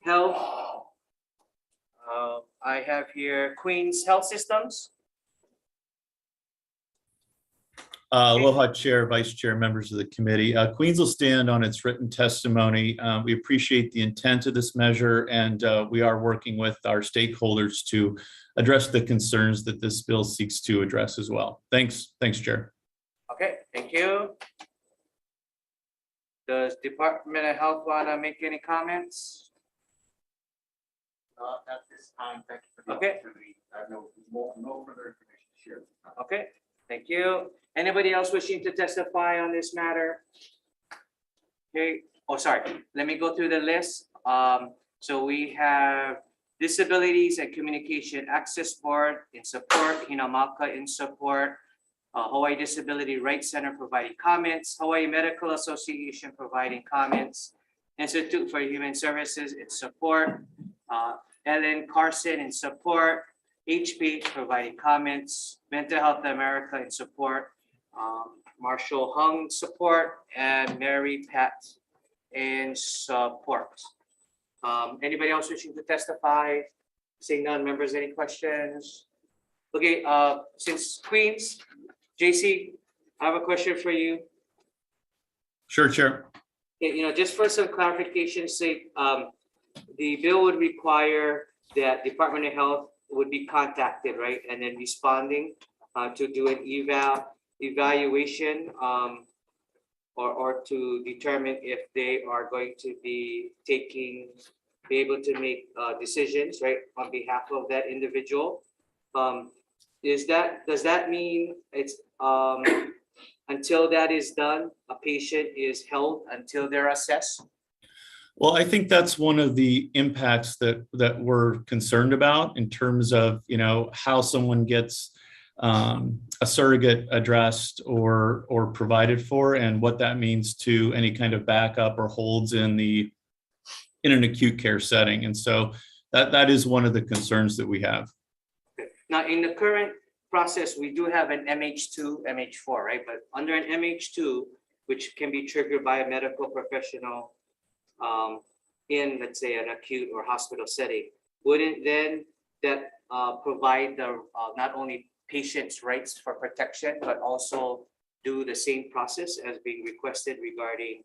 Health. I have here Queens Health Systems. Aloha, Chair, Vice Chair, members of the committee. Queens will stand on its written testimony. We appreciate the intent of this measure, and we are working with our stakeholders to address the concerns that this bill seeks to address as well. Thanks, Chair. Okay, thank you. Does Department of Health want to make any comments? At this time, thank you for the Okay. opportunity. I have no further information to share. Okay, thank you. Anybody else wishing to testify on this matter? Okay, oh, sorry, let me go through the list. So we have Disabilities and Communication Access Board in support, Hinamaka in support, Hawaii Disability Rights Center providing comments, Hawaii Medical Association providing comments, Institute for Human Services in support, Ellen Carson in support, HP providing comments, Mental Health America in support, Marshall Hung support, and Mary Pat in support. Anybody else wishing to testify? Seeing none, members, any questions? Okay, since Queens, JC, I have a question for you. Sure, Chair. Just for some clarification's sake, the bill would require that Department of Health would be contacted, right? And then responding to do an evaluation or to determine if they are going to be able to make decisions, right, on behalf of that individual. Does that mean it's until that is done, a patient is held until they're assessed? Well, I think that's one of the impacts that we're concerned about in terms of, how someone gets a surrogate addressed or provided for, and what that means to any kind of backup or holds in an acute care setting. And so that is one of the concerns that we have. Now, in the current process, we do have an MH2, MH4, right? But under an MH2, which can be triggered by a medical professional in, let's say, an acute or hospital setting, wouldn't then that provide the not only patients' rights for protection, but also do the same process as being requested regarding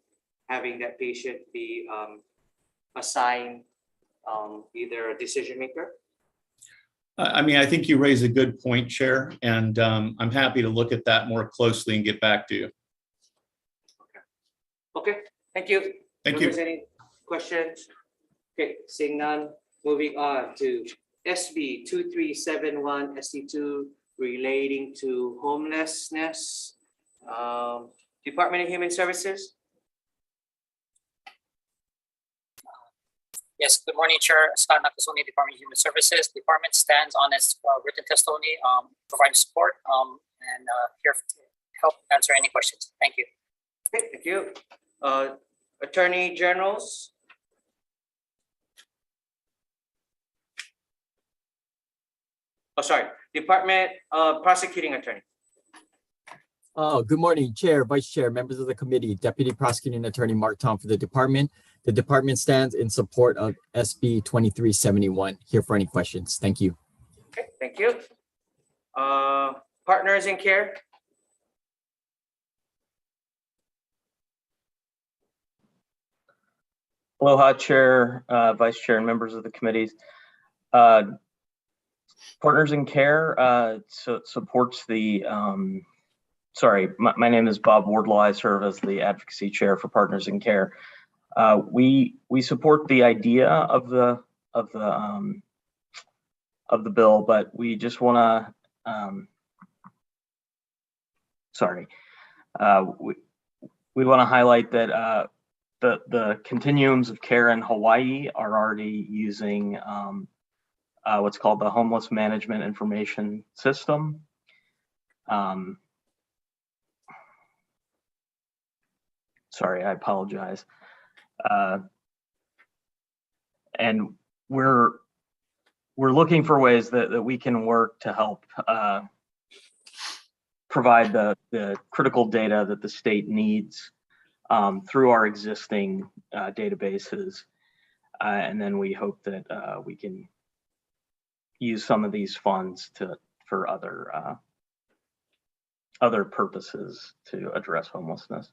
having that patient be assigned either a decision maker? I think you raise a good point, Chair, and I'm happy to look at that more closely and get back to you. Okay, thank you. Thank you. If there's any questions? Okay, seeing none, moving on to SB 2371 SD2 relating to homelessness. Department of Human Services. Yes, good morning, Chair. Scott Nakasone, Department of Human Services. Department stands on its written testimony, providing support, and here to help answer any questions. Thank you. Okay, thank you. Attorney Generals. Oh, sorry, Department Prosecuting Attorney. Good morning, Chair, Vice Chair, members of the committee, Deputy Prosecuting Attorney Mark Tom for the department. The department stands in support of SB 2371. Here for any questions. Thank you. Okay, thank you. Partners in Care. Aloha, Chair, Vice Chair, and members of the committees. Partners in Care supports the, my name is Bob Wardlaw. I serve as the Advocacy Chair for Partners in Care. We support the idea of the bill, but we just want to, we want to highlight that the continuums of care in Hawaii are already using what's called the Homeless Management Information System. Sorry, I apologize. And we're looking for ways that we can work to help provide the critical data that the state needs through our existing databases. And then we hope that we can use some of these funds for other purposes to address homelessness.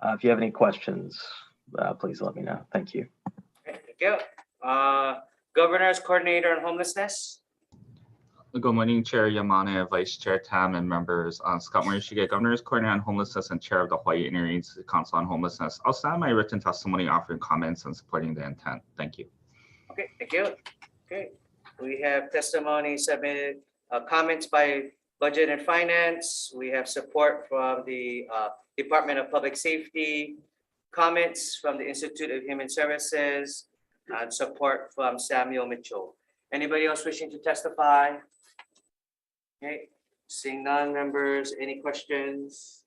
If you have any questions, please let me know. Thank you. Okay, thank you. Governor's Coordinator on Homelessness. Good morning, Chair Yamane, Vice Chair Tam, and members. Scott Morishige, Governor's Coordinator on Homelessness and Chair of the Hawaii Interagency Council on Homelessness. I'll start my written testimony offering comments and supporting the intent. Thank you. Okay, thank you. Okay, we have testimony submitted, comments by Budget and Finance. We have support from the Department of Public Safety, comments from the Institute of Human Services, and support from Samuel Mitchell. Anybody else wishing to testify? Okay, seeing none, members, any questions?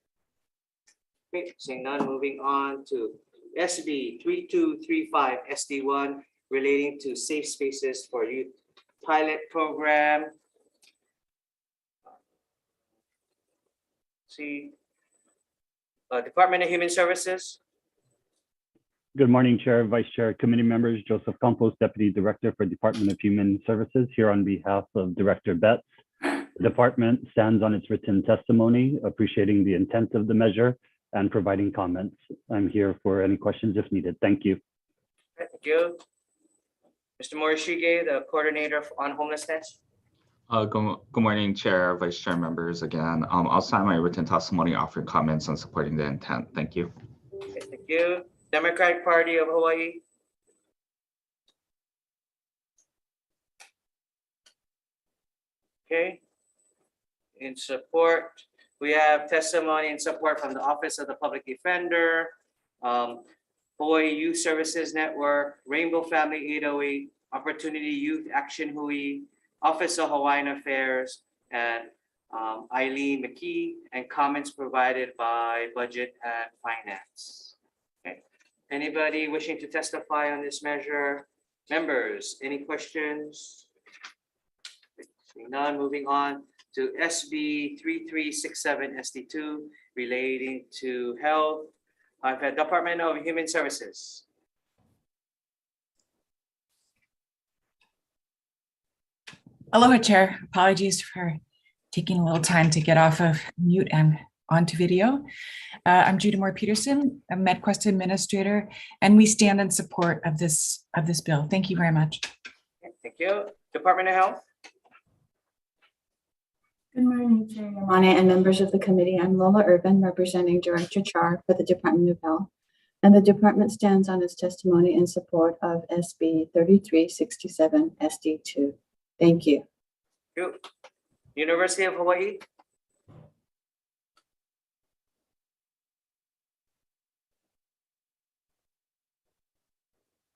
Okay, seeing none, moving on to SB 3235 Sd1 relating to safe spaces for youth pilot program. See, Department of Human Services. Good morning, Chair, Vice Chair, committee members. Joseph Campos, Deputy Director for Department of Human Services, here on behalf of Director Betts. The department stands on its written testimony, appreciating the intent of the measure and providing comments. I'm here for any questions if needed. Thank you. Thank you. Mr. Morishige, the Coordinator on Homelessness. Good morning, Chair, Vice Chair, members. Again, I'll sign my written testimony offering comments and supporting the intent. Thank you. Okay, thank you. Democratic Party of Hawaii. Okay. In support, we have testimony in support from the Office of the Public Defender, Hawaii Youth Services Network, Rainbow Family 808, Opportunity Youth Action Hui, Office of Hawaiian Affairs, and Eileen McKee, and comments provided by Budget and Finance. Okay. Anybody wishing to testify on this measure? Members, any questions? Seeing none, moving on to SB 3367 SD2 relating to health. I've had Department of Human Services. Aloha, Chair. Apologies for taking a little time to get off of mute and onto video. I'm Judy Moore Peterson, a MedQuest administrator, and we stand in support of this bill. Thank you very much. Thank you. Department of Health. Good morning, Chair Yamane and members of the committee. I'm Lola Urban, representing Director Char for the Department of Health. And the department stands on its testimony in support of SB 3367 SD2. Thank you. Thank you. University of Hawaii.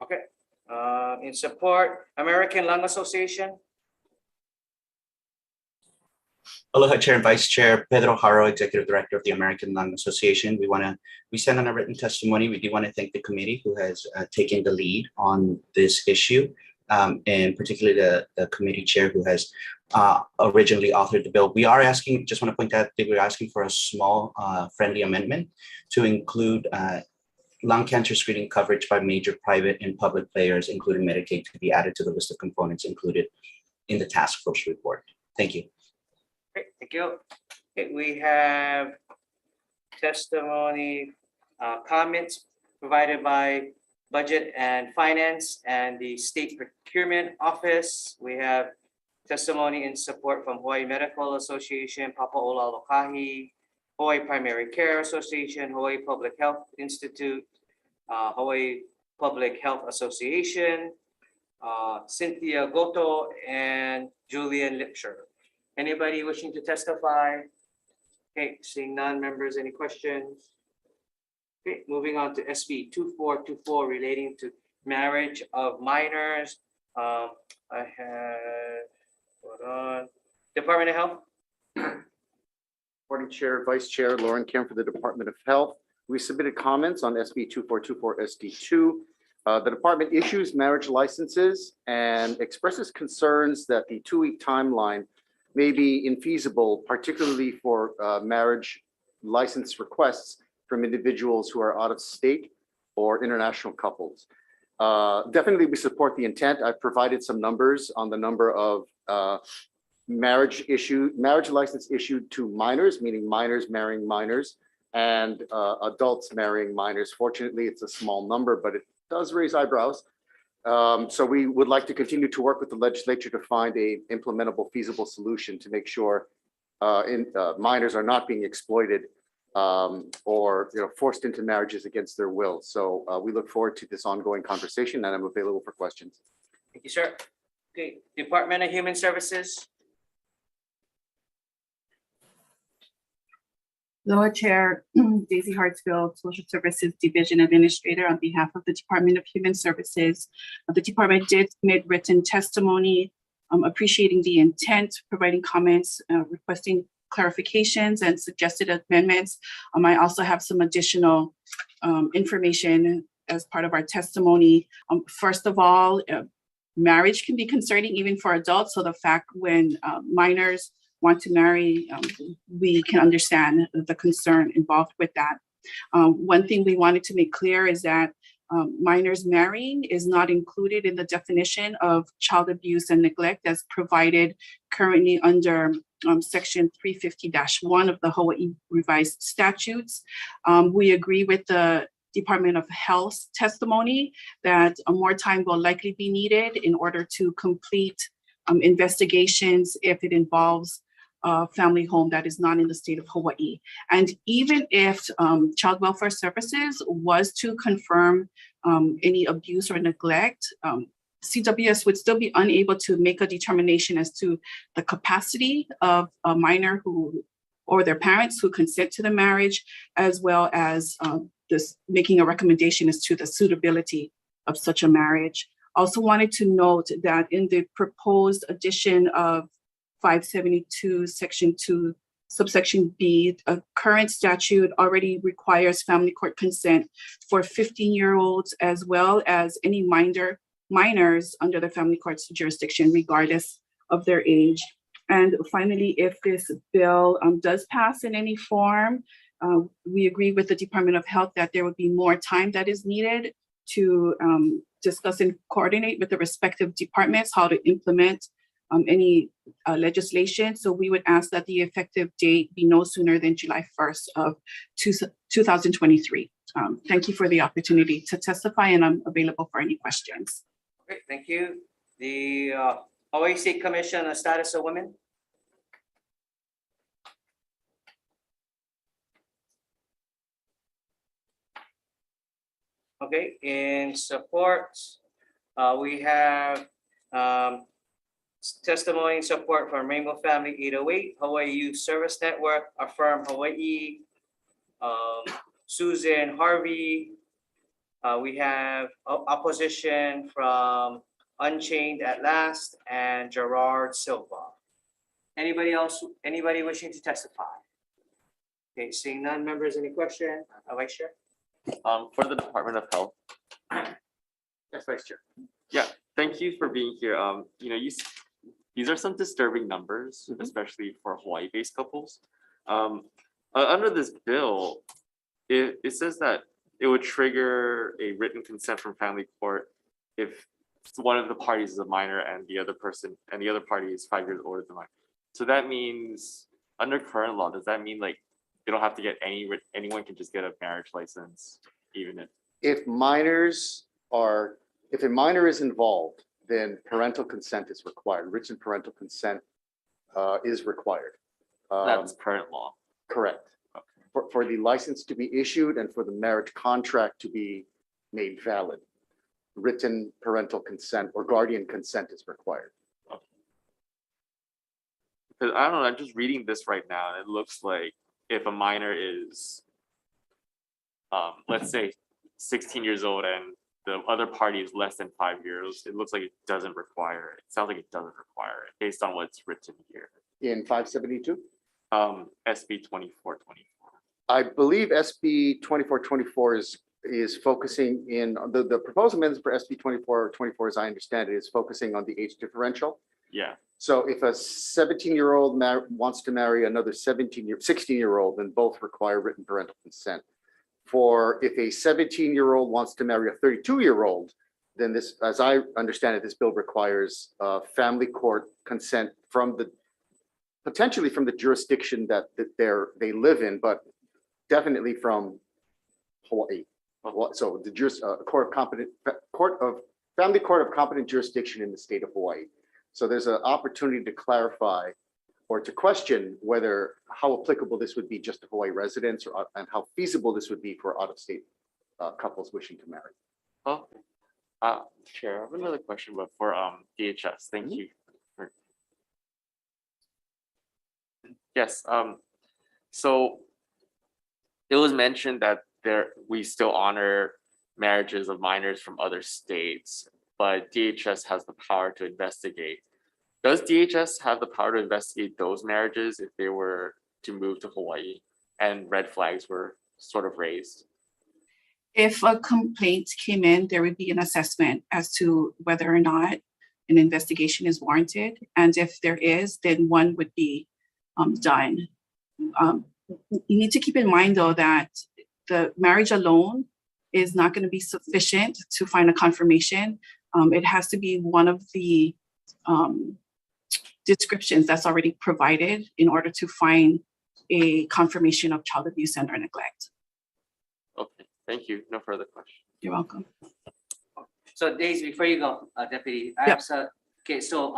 Okay. In support, American Lung Association. Aloha, Chair and Vice Chair. Pedro Haro, Executive Director of the American Lung Association. We stand on a written testimony. We do want to thank the committee who has taken the lead on this issue, and particularly the committee chair who has originally authored the bill. We are asking, just want to point out that we're asking for a small friendly amendment to include lung cancer screening coverage by major private and public players, including Medicaid, to be added to the list of components included in the task force report. Thank you. Great, thank you. Okay, we have testimony, comments provided by Budget and Finance and the State Procurement Office. We have testimony in support from Hawaii Medical Association, Papaola Lokahi, Hawaii Primary Care Association, Hawaii Public Health Institute, Hawaii Public Health Association, Cynthia Goto, and Julian Lipsher. Anybody wishing to testify? Okay, seeing none, members, any questions? Okay, moving on to SB 2424 relating to marriage of minors. I have, hold on, Department of Health. Morning, Chair, Vice Chair, Lauren Kim for the Department of Health. We submitted comments on SB 2424 SD2. The department issues marriage licenses and expresses concerns that the 2-week timeline may be infeasible, particularly for marriage license requests from individuals who are out of state or international couples. Definitely, we support the intent. I've provided some numbers on the number of marriage license issued to minors, meaning minors marrying minors, and adults marrying minors. Fortunately, it's a small number, but it does raise eyebrows. So we would like to continue to work with the legislature to find a implementable, feasible solution to make sure minors are not being exploited or forced into marriages against their will. So we look forward to this ongoing conversation, and I'm available for questions. Thank you, sir. Okay, Department of Human Services. Loa Chair, Daisy Hartsfield, Social Services Division Administrator on behalf of the Department of Human Services. The department did submit written testimony, appreciating the intent, providing comments, requesting clarifications and suggested amendments. I also have some additional information as part of our testimony. First of all, marriage can be concerning even for adults. So the fact when minors want to marry, we can understand the concern involved with that. One thing we wanted to make clear is that minors marrying is not included in the definition of child abuse and neglect as provided currently under Section 350-1 of the Hawaii Revised Statutes. We agree with the Department of Health testimony that more time will likely be needed in order to complete investigations if it involves a family home that is not in the state of Hawaii. And even if Child Welfare Services was to confirm any abuse or neglect, CWS would still be unable to make a determination as to the capacity of a minor who or their parents who consent to the marriage, as well as this making a recommendation as to the suitability of such a marriage. Also wanted to note that in the proposed addition of 572 Section 2, subsection B, a current statute already requires family court consent for 15-year-olds as well as any minors under the family court's jurisdiction, regardless of their age. And finally, if this bill does pass in any form, we agree with the Department of Health that there would be more time that is needed to discuss and coordinate with the respective departments how to implement any legislation. So we would ask that the effective date be no sooner than July 1st of 2023. Thank you for the opportunity to testify, and I'm available for any questions. Okay, thank you. The Hawaii State Commission on Status of Women. Okay, in support, we have testimony and support from Rainbow Family 808, Hawaii Youth Service Network, Affirm Hawaii, Susan Harvey. We have opposition from Unchained at Last and Gerard Silva. Anybody else, anybody wishing to testify? Okay, seeing none, members, any question? Vice Chair? For the Department of Health. Yes, Vice Chair. Yeah, thank you for being here. These are some disturbing numbers, especially for Hawaii-based couples. Under this bill, it says that it would trigger a written consent from family court if one of the parties is a minor and the other party is 5 years older than mine. So that means under current law, does that mean like they don't have to get anyone can just get a marriage license, even if a minor is involved, then parental consent is required. Written parental consent is required. that's current law? Correct. Okay. For the license to be issued and for the marriage contract to be made valid, written parental consent or guardian consent is required. Because I don't know, I'm just reading this right now, and it looks like if a minor is, let's say 16 years old and the other party is less than 5 years, it looks like it doesn't require it. It sounds like it doesn't require it based on what's written here. In 572? SB 2424. I believe SB 2424 is focusing in the proposed amendments for SB 2424, as I understand it, is focusing on the age differential. Yeah. So if a 17-year-old wants to marry another 16-year-old, then both require written parental consent. If a 17-year-old wants to marry a 32-year-old, then this, as I understand it, this bill requires family court consent from potentially from the jurisdiction that they live in, but definitely from Hawaii. So the family court of competent jurisdiction in the state of Hawaii. So there's an opportunity to clarify or to question whether how applicable this would be just to Hawaii residents, and how feasible this would be for out-of-state couples wishing to marry. Oh, Chair, I have another question, but for DHS. Thank you. Yes. So it was mentioned that we still honor marriages of minors from other states, but DHS has the power to investigate. Does DHS have the power to investigate those marriages if they were to move to Hawaii and red flags were sort of raised? If a complaint came in, there would be an assessment as to whether or not an investigation is warranted. And if there is, then one would be done. You need to keep in mind, though, that the marriage alone is not going to be sufficient to find a confirmation. It has to be one of the descriptions that's already provided in order to find a confirmation of child abuse and or neglect. Okay, thank you. No further questions. You're welcome. So Daisy, before you go, Deputy, I have okay, so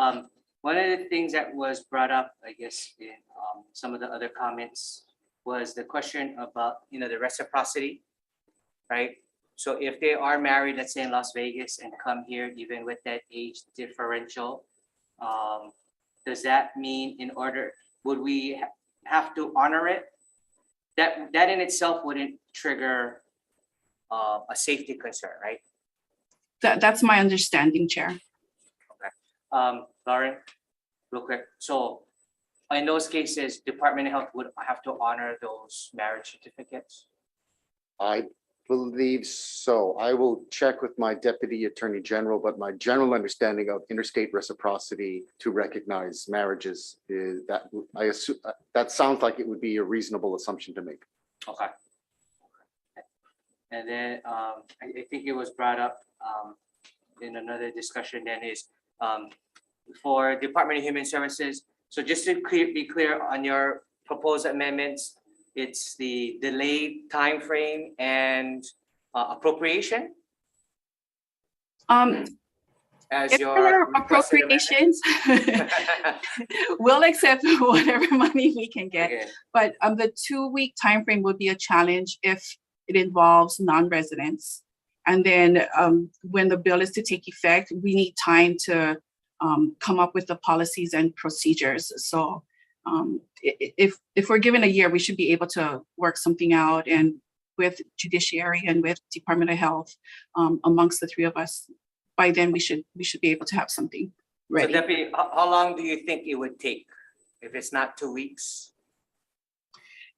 one of the things that was brought up, I guess, in some of the other comments was the question about, the reciprocity, right? So if they are married, let's say in Las Vegas, and come here, even with that age differential, does that mean would we have to honor it? That in itself wouldn't trigger a safety concern, right? That's my understanding, Chair. Lauren, real quick. So in those cases, Department of Health would have to honor those marriage certificates? I believe so. I will check with my Deputy Attorney General, but my general understanding of interstate reciprocity to recognize marriages is that I assume that sounds like it would be a reasonable assumption to make. Okay. And then I think it was brought up in another discussion then is for Department of Human Services. So just to be clear on your proposed amendments, it's the delayed time frame and appropriation as if your there are appropriations, we'll accept whatever money we can get. Okay. But the 2-week time frame would be a challenge if it involves non-residents. And then when the bill is to take effect, we need time to come up with the policies and procedures. So if we're given a year, we should be able to work something out, and with Judiciary and with Department of Health, amongst the three of us, by then we should be able to have something ready. So Deputy, how long do you think it would take if it's not 2 weeks?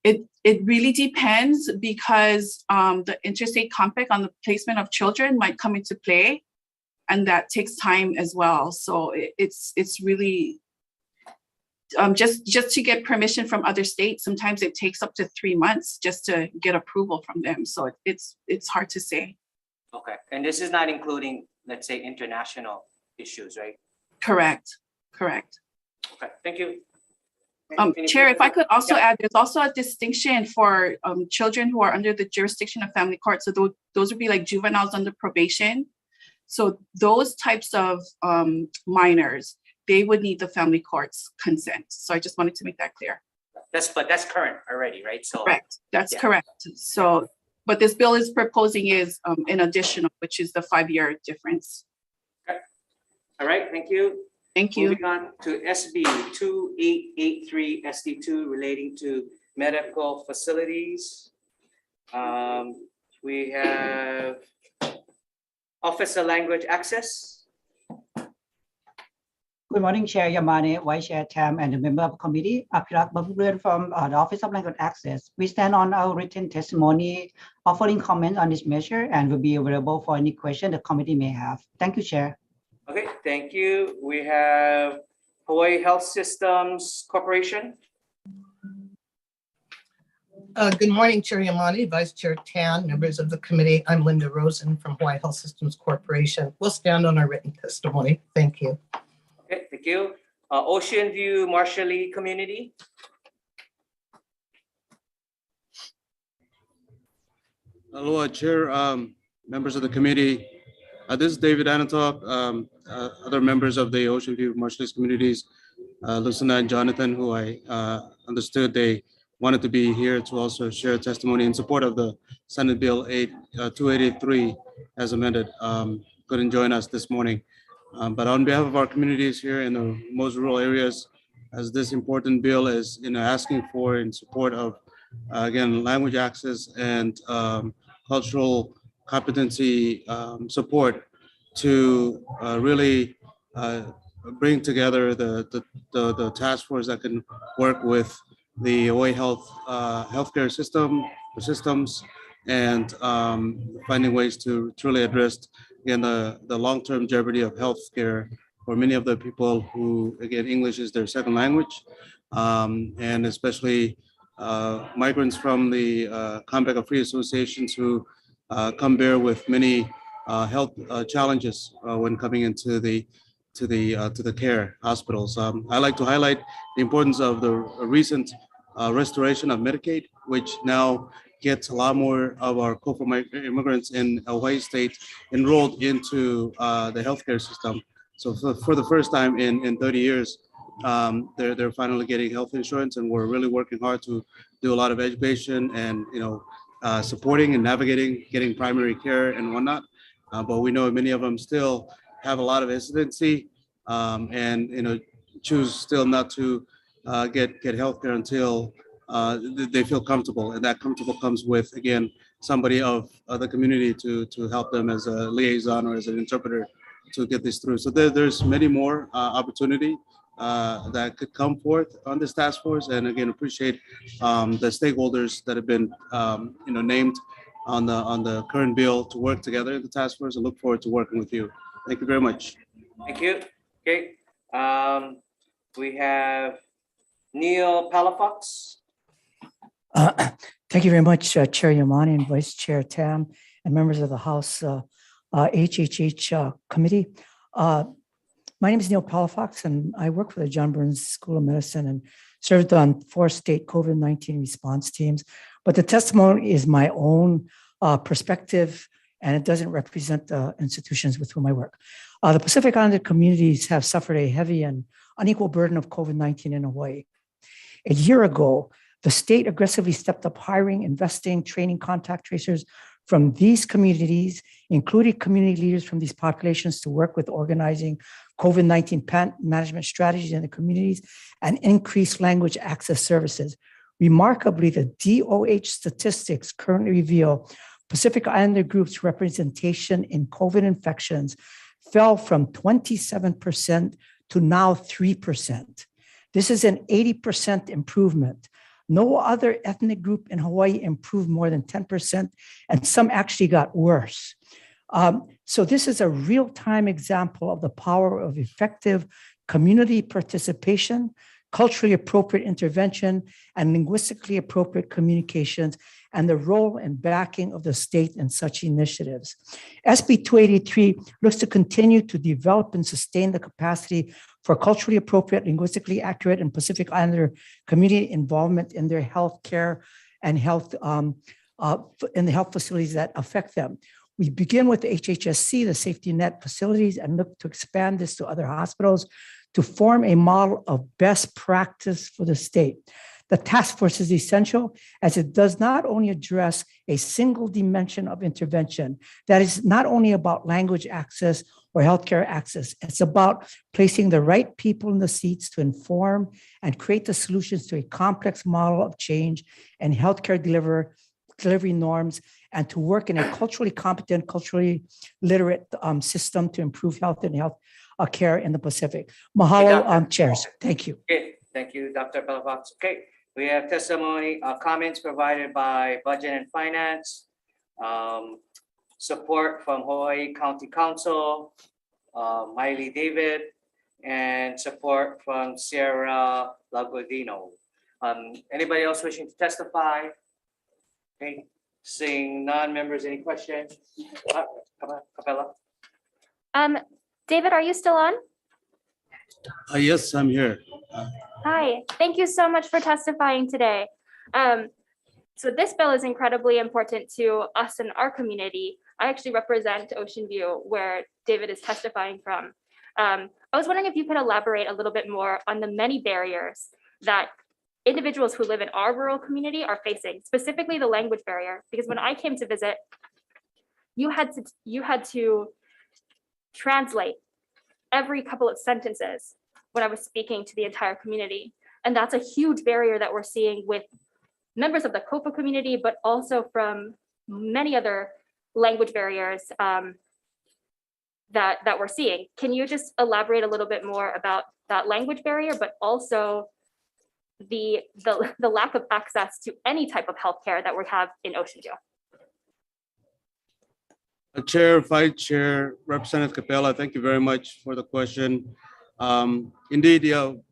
It really depends, because the interstate compact on the placement of children might come into play, and that takes time as well. So it's really just to get permission from other states. Sometimes it takes up to 3 months just to get approval from them. So it's hard to say. Okay, and this is not including, let's say, international issues, right? Correct. Okay, thank you. Chair, if I could also add, there's also a distinction for children who are under the jurisdiction of family court. So those would be like juveniles under probation. So those types of minors, they would need the family court's consent. So I just wanted to make that clear. But that's current already, right? So correct. That's correct. So what this bill is proposing is an additional, which is the 5-year difference. Okay. All right, thank you. Thank you. Moving on to SB 2883 SD2 relating to medical facilities. We have Office of Language Access. Good morning, Chair Yamane, Vice Chair Tam, and the member of the committee. Apirak Baburan from the Office of Language Access. We stand on our written testimony, offering comments on this measure, and will be available for any question the committee may have. Thank you, Chair. Okay, thank you. We have Hawaii Health Systems Corporation. Good morning, Chair Yamani, Vice Chair Tan, members of the committee. I'm Linda Rosen from Hawaii Health Systems Corporation. We'll stand on our written testimony. Thank you. Okay, thank you. Ocean View Marshallese Community. Aloha, Chair, members of the committee. This is David Anatop, other members of the Ocean View Marshallese Communities, Lucinda and Jonathan, who I understood they wanted to be here to also share testimony in support of the Senate Bill 2883 as amended. Couldn't join us this morning. But on behalf of our communities here in the most rural areas, as this important bill is asking for in support of, again, language access and cultural competency support to really bring together the task force that can work with the Hawaii healthcare systems and finding ways to truly address, again, the long-term jeopardy of healthcare for many of the people who, again, English is their second language, and especially migrants from the Compact of Free Associations who come bear with many health challenges when coming into the care hospitals. I like to highlight the importance of the recent restoration of Medicaid, which now gets a lot more of our co-for immigrants in Hawaii state enrolled into the healthcare system. So for the first time in 30 years, they're finally getting health insurance, and we're really working hard to do a lot of education and supporting and navigating getting primary care and whatnot. But we know many of them still have a lot of hesitancy and choose still not to get healthcare until they feel comfortable, and that comfortable comes with, again, somebody of the community to help them as a liaison or as an interpreter to get this through. So there's many more opportunity that could come forth on this task force, and again, appreciate the stakeholders that have been named on the current bill to work together in the task force, and look forward to working with you. Thank you very much. Thank you. Okay. We have Neil Palafox. Thank you very much, Chair Yamani and Vice Chair Tam, and members of the House HHH Committee. My name is Neil Palafox, and I work for the John Burns School of Medicine and served on 4 state COVID-19 response teams. But the testimony is my own perspective, and it doesn't represent the institutions with whom I work. The Pacific Islander communities have suffered a heavy and unequal burden of COVID-19 in Hawaii. A year ago, the state aggressively stepped up hiring, investing, training contact tracers from these communities, including community leaders from these populations, to work with organizing COVID-19 management strategies in the communities and increase language access services. Remarkably, the DOH statistics currently reveal Pacific Islander groups' representation in COVID infections fell from 27% to now 3%. This is an 80% improvement. No other ethnic group in Hawaii improved more than 10%, and some actually got worse. So this is a real-time example of the power of effective community participation, culturally appropriate intervention, and linguistically appropriate communications, and the role and backing of the state in such initiatives. SB 283 looks to continue to develop and sustain the capacity for culturally appropriate, linguistically accurate, and Pacific Islander community involvement in their health care and health in the health facilities that affect them. We begin with the HHSC, the safety net facilities, and look to expand this to other hospitals to form a model of best practice for the state. The task force is essential as it does not only address a single dimension of intervention, that is not only about language access or healthcare access, it's about placing the right people in the seats to inform and create the solutions to a complex model of change and healthcare delivery norms, and to work in a culturally competent, culturally literate system to improve health and health care in the Pacific. Mahalo, chairs. Thank you. Okay, thank you, Dr. Palafox. Okay, we have testimony, comments provided by Budget and Finance, support from Hawaii County Council, Miley David, and support from Sierra Lagodino. Anybody else wishing to testify? Okay, seeing non-members, any questions? Capella? David, are you still on? Yes, I'm here. Hi, thank you so much for testifying today. So this bill is incredibly important to us and our community. I actually represent Ocean View, where David is testifying from. I was wondering if you could elaborate a little bit more on the many barriers that individuals who live in our rural community are facing, specifically the language barrier. Because when I came to visit, you had to translate every couple of sentences when I was speaking to the entire community. And that's a huge barrier that we're seeing with members of the COPA community, but also from many other language barriers that we're seeing. Can you just elaborate a little bit more about that language barrier, but also the lack of access to any type of healthcare that we have in Ocean View? Chair, Vice Chair, Representative Capella, thank you very much for the question. Indeed,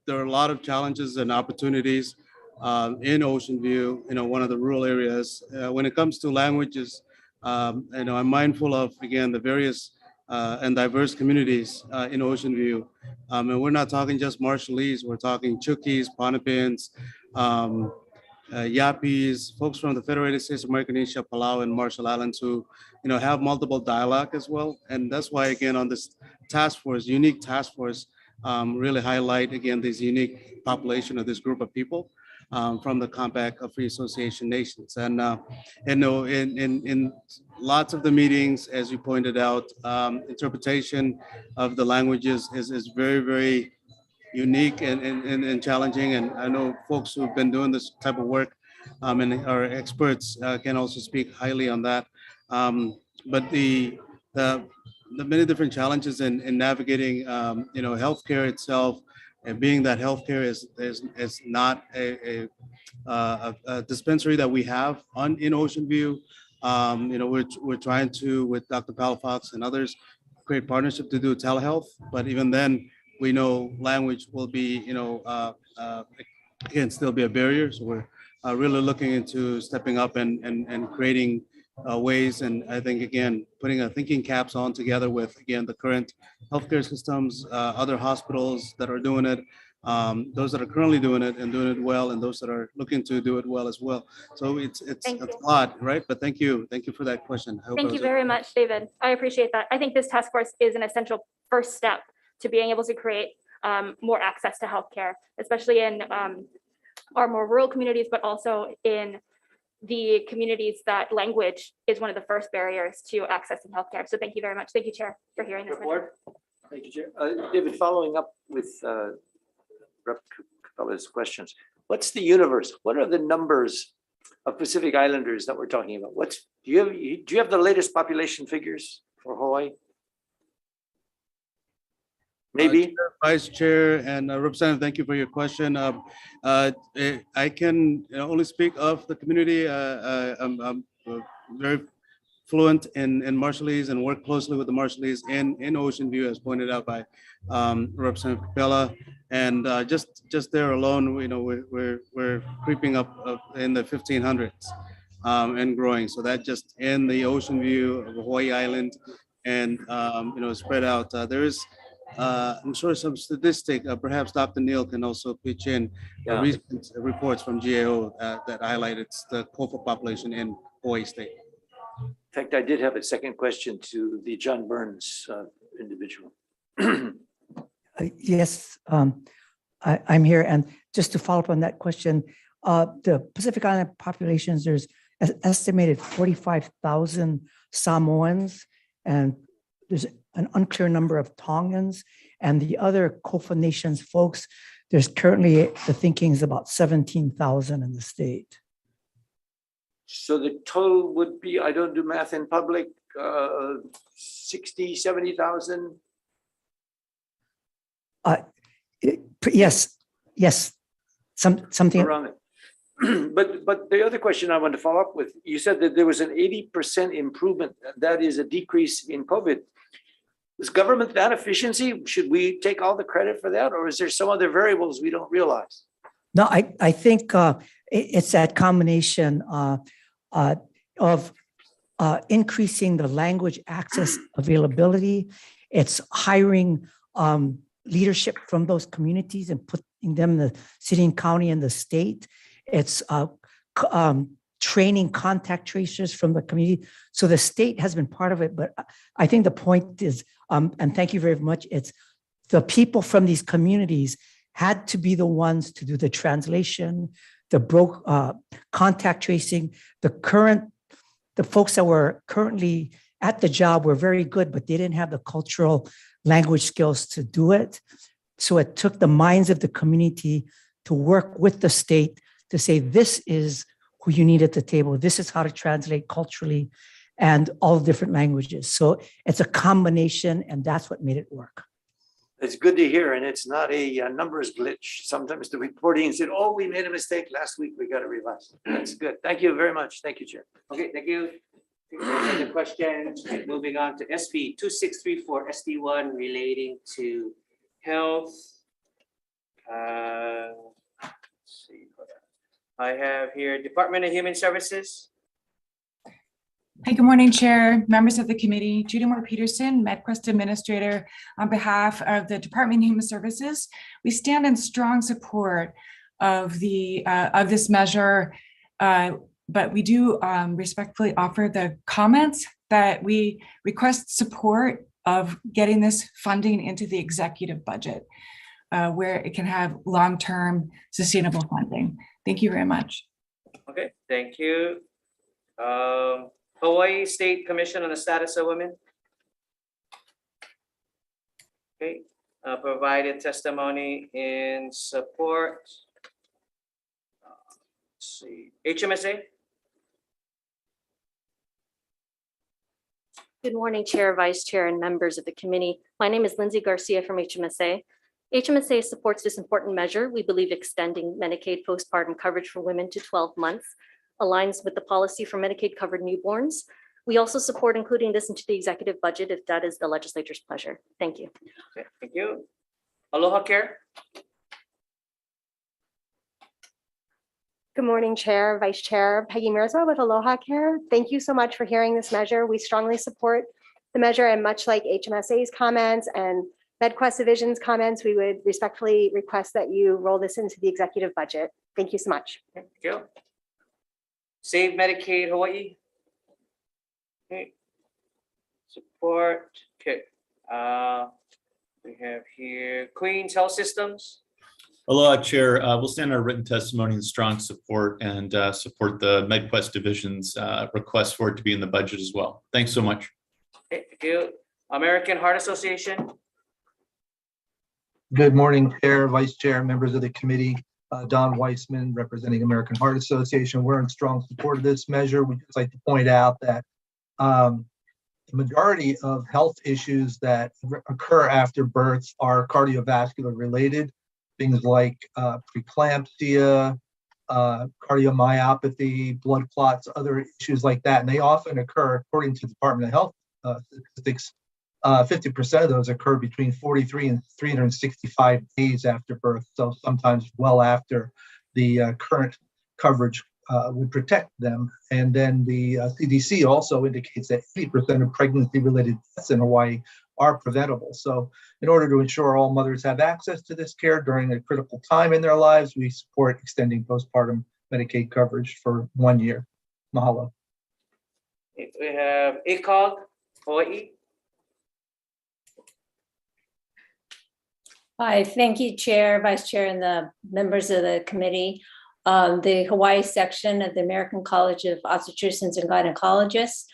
there are a lot of challenges and opportunities in Ocean View, one of the rural areas. When it comes to languages, I'm mindful of, again, the various and diverse communities in Ocean View. And we're not talking just Marshallese, we're talking Chukis, Ponipins, Yapis, folks from the Federated States of Micronesia, Palau, and Marshall Islands who, have multiple dialect as well. And that's why, again, on this task force, unique task force, really highlight, again, this unique population of this group of people from the Compact of Free Association Nations. And in lots of the meetings, as you pointed out, interpretation of the languages is very, very unique and challenging. And I know folks who've been doing this type of work and are experts can also speak highly on that. But the many different challenges in navigating, healthcare itself, and being that healthcare is not a dispensary that we have in Ocean View. We're trying to, with Dr. Palafox and others, create partnership to do telehealth. But even then, we know language will be, again, still be a barrier. So we're really looking into stepping up and creating ways. And I think, again, putting a thinking caps on together with, again, the current healthcare systems, other hospitals that are doing it, those that are currently doing it and doing it well, and those that are looking to do it well as well. So it's a lot, right? But thank you for that question. Thank you very much, David. I appreciate that. I think this task force is an essential first step to being able to create more access to healthcare, especially in our more rural communities, but also in the communities that language is one of the first barriers to accessing healthcare. So thank you very much. Thank you, Chair, for hearing this. Thank you, Chair. David, following up with Rep. Capella's questions, what's the universe? What are the numbers of Pacific Islanders that we're talking about? Do you have the latest population figures for Hawaii? Maybe. Vice Chair and Representative, thank you for your question. I can only speak of the community. I'm very fluent in Marshallese and work closely with the Marshallese in Ocean View, as pointed out by Representative Capella. And just there alone, we're creeping up in the 1500s and growing. So that just in the Ocean View of Hawaii Island, and spread out. There is. I'm sure some statistic, perhaps Dr. Neal can also pitch in recent reports from GAO that highlighted the COFA population in Hawaii State. In fact, I did have a second question to the John Burns individual. Yes, I'm here. And just to follow up on that question, the Pacific Island populations, there's an estimated 45,000 Samoans, and there's an unclear number of Tongans, and the other COFA nations folks. There's currently, the thinking is about 17,000 in the state. So the total would be, I don't do math in public, 60, 70,000? Yes, something around it. But the other question I want to follow up with, you said that there was an 80% improvement. That is a decrease in COVID. Is government that efficiency? Should we take all the credit for that? Or is there some other variables we don't realize? No, I think it's that combination. of increasing the language access availability. It's hiring leadership from those communities and putting them in the city and county and the state. It's training contact tracers from the community. So the state has been part of it, but I think the point is, and thank you very much, it's the people from these communities had to be the ones to do the translation, the contact tracing. The folks that were currently at the job were very good, but they didn't have the cultural language skills to do it. So it took the minds of the community to work with the state to say, this is who you need at the table. This is how to translate culturally and all different languages. So it's a combination, and that's what made it work. It's good to hear, and it's not a numbers glitch. Sometimes the reporting said, oh, we made a mistake last week, we got to revise. That's good. Thank you very much. Thank you, Chair. Okay, thank you. The question, moving on to SB 2634 Sd1 relating to health. Let's see. I have here Department of Human Services. Hi, good morning, Chair, members of the committee. Judy Moore Peterson, MedQuest Administrator, on behalf of the Department of Human Services. We stand in strong support of this measure, but we do respectfully offer the comments that we request support of getting this funding into the executive budget, where it can have long-term sustainable funding. Thank you very much. Okay, thank you. Hawaii State Commission on the Status of Women. Okay, provided testimony in support. Let's see, HMSA. Good morning, Chair, Vice Chair, and members of the committee. My name is Lindsay Garcia from HMSA. HMSA supports this important measure. We believe extending Medicaid postpartum coverage for women to 12 months aligns with the policy for Medicaid covered newborns. We also support including this into the executive budget if that is the legislature's pleasure. Thank you. Okay, thank you. Aloha Care. Good morning, Chair, Vice Chair. Peggy Mirza with Aloha Care. Thank you so much for hearing this measure. We strongly support the measure, and much like HMSA's comments and MedQuest Division's comments, we would respectfully request that you roll this into the executive budget. Thank you so much. Thank you. Save Medicaid Hawaii. Okay. Support. Okay. We have here Queens Health Systems. Aloha, Chair. We'll stand our written testimony in strong support and support the MedQuest Division's request for it to be in the budget as well. Thanks so much. Okay, thank you. American Heart Association. Good morning, Chair, Vice Chair, members of the committee. Don Weissman, representing American Heart Association. We're in strong support of this measure. We'd just like to point out that the majority of health issues that occur after birth are cardiovascular related. Things like preeclampsia, cardiomyopathy, blood clots, other issues like that. And they often occur, according to the Department of Health statistics, 50% of those occur between 43 and 365 days after birth. So sometimes well after the current coverage would protect them. And then the CDC also indicates that 80% of pregnancy-related deaths in Hawaii are preventable. So in order to ensure all mothers have access to this care during a critical time in their lives, we support extending postpartum Medicaid coverage for 1 year. Mahalo. We have ACOG Hawaii. Hi, thank you, Chair, Vice Chair, and the members of the committee. The Hawaii section of the American College of Obstetricians and Gynecologists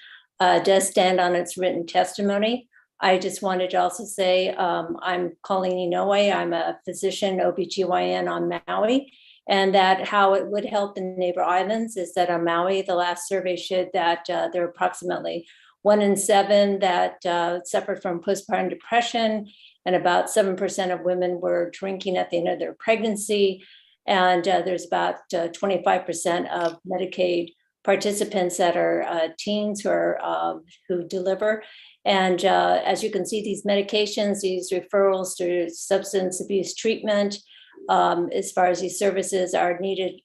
does stand on its written testimony. I just wanted to also say I'm Colleen Inoue. I'm a physician OBGYN on Maui, and that how it would help the neighbor islands is that on Maui, the last survey showed that there are approximately 1 in 7 that suffered from postpartum depression, and about 7% of women were drinking at the end of their pregnancy. And there's about 25% of Medicaid participants that are teens who deliver. And as you can see, these medications, these referrals to substance abuse treatment, as far as these services are needed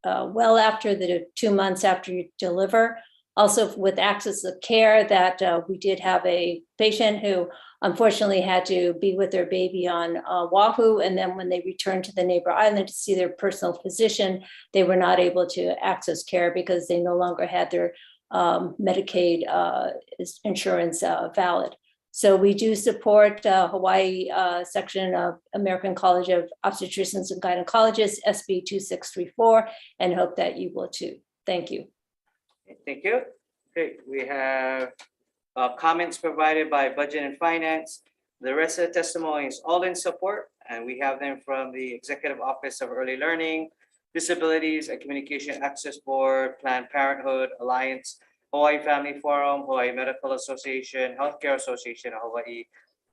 well after the 2 months after you deliver. Also with access to care, that we did have a patient who unfortunately had to be with their baby on Oahu. And then when they returned to the neighbor island to see their personal physician, they were not able to access care because they no longer had their Medicaid insurance valid. So we do support Hawaii section of American College of Obstetricians and Gynecologists, SB 2634, and hope that you will too. Thank you. Thank you. Okay, we have comments provided by Budget and Finance. The rest of the testimony is all in support, and we have them from the Executive Office of Early Learning, Disabilities and Communication Access Board, Planned Parenthood Alliance, Hawaii Family Forum, Hawaii Medical Association, Healthcare Association of Hawaii,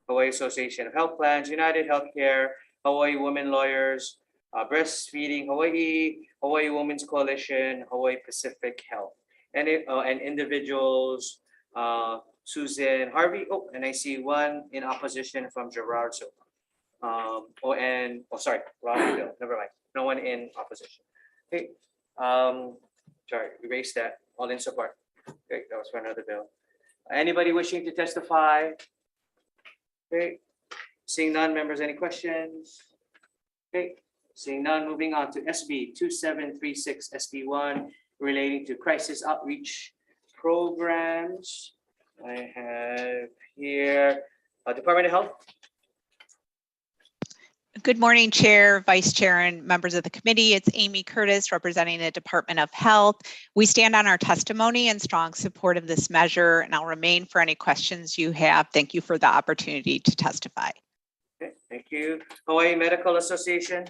Hawaii Association of Health Plans, United Healthcare, Hawaii Women Lawyers, Breastfeeding Hawaii, Hawaii Women's Coalition, Hawaii Pacific Health, and individuals, Susan Harvey. Oh, and I see one in opposition from Gerard. So, sorry, wrong bill. Never mind. No one in opposition. Okay. Sorry, erase that. All in support. Okay, that was for another bill. Anybody wishing to testify? Okay. Seeing none, members, any questions? Okay. Seeing none, moving on to SB 2736 Sd1 relating to crisis outreach programs. I have here Department of Health. Good morning, Chair, Vice Chair, and members of the committee. It's Amy Curtis representing the Department of Health. We stand on our testimony in strong support of this measure, and I'll remain for any questions you have. Thank you for the opportunity to testify. Okay, thank you. Hawaii Medical Association.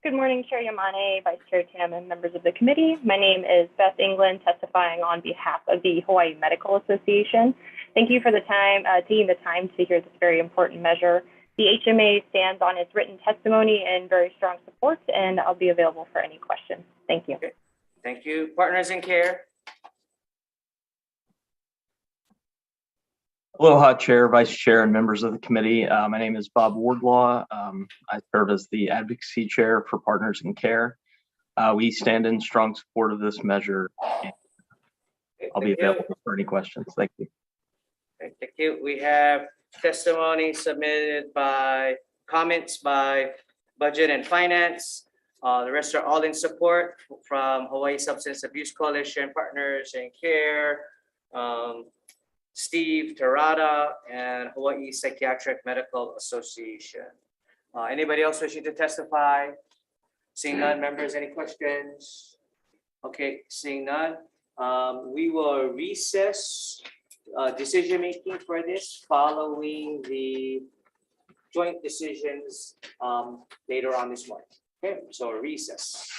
Good morning, Chair Yamane, Vice Chair Tam, and members of the committee. My name is Beth England, testifying on behalf of the Hawaii Medical Association. Thank you for the time, taking the time to hear this very important measure. The HMA stands on its written testimony in very strong support, and I'll be available for any questions. Thank you. Okay. Thank you. Partners in Care. Aloha, Chair, Vice Chair, and members of the committee. My name is Bob Wardlaw. I serve as the Advocacy Chair for Partners in Care. We stand in strong support of this measure. I'll be available for any questions. Thank you. Okay, thank you. We have testimony submitted by comments by Budget and Finance. The rest are all in support from Hawaii Substance Abuse Coalition, Partners in Care, Steve Terada, and Hawaii Psychiatric Medical Association. Anybody else wishing to testify? Seeing none, members, any questions? Okay, seeing none, we will recess decision-making for this following the joint decisions later on this morning. Okay, so recess.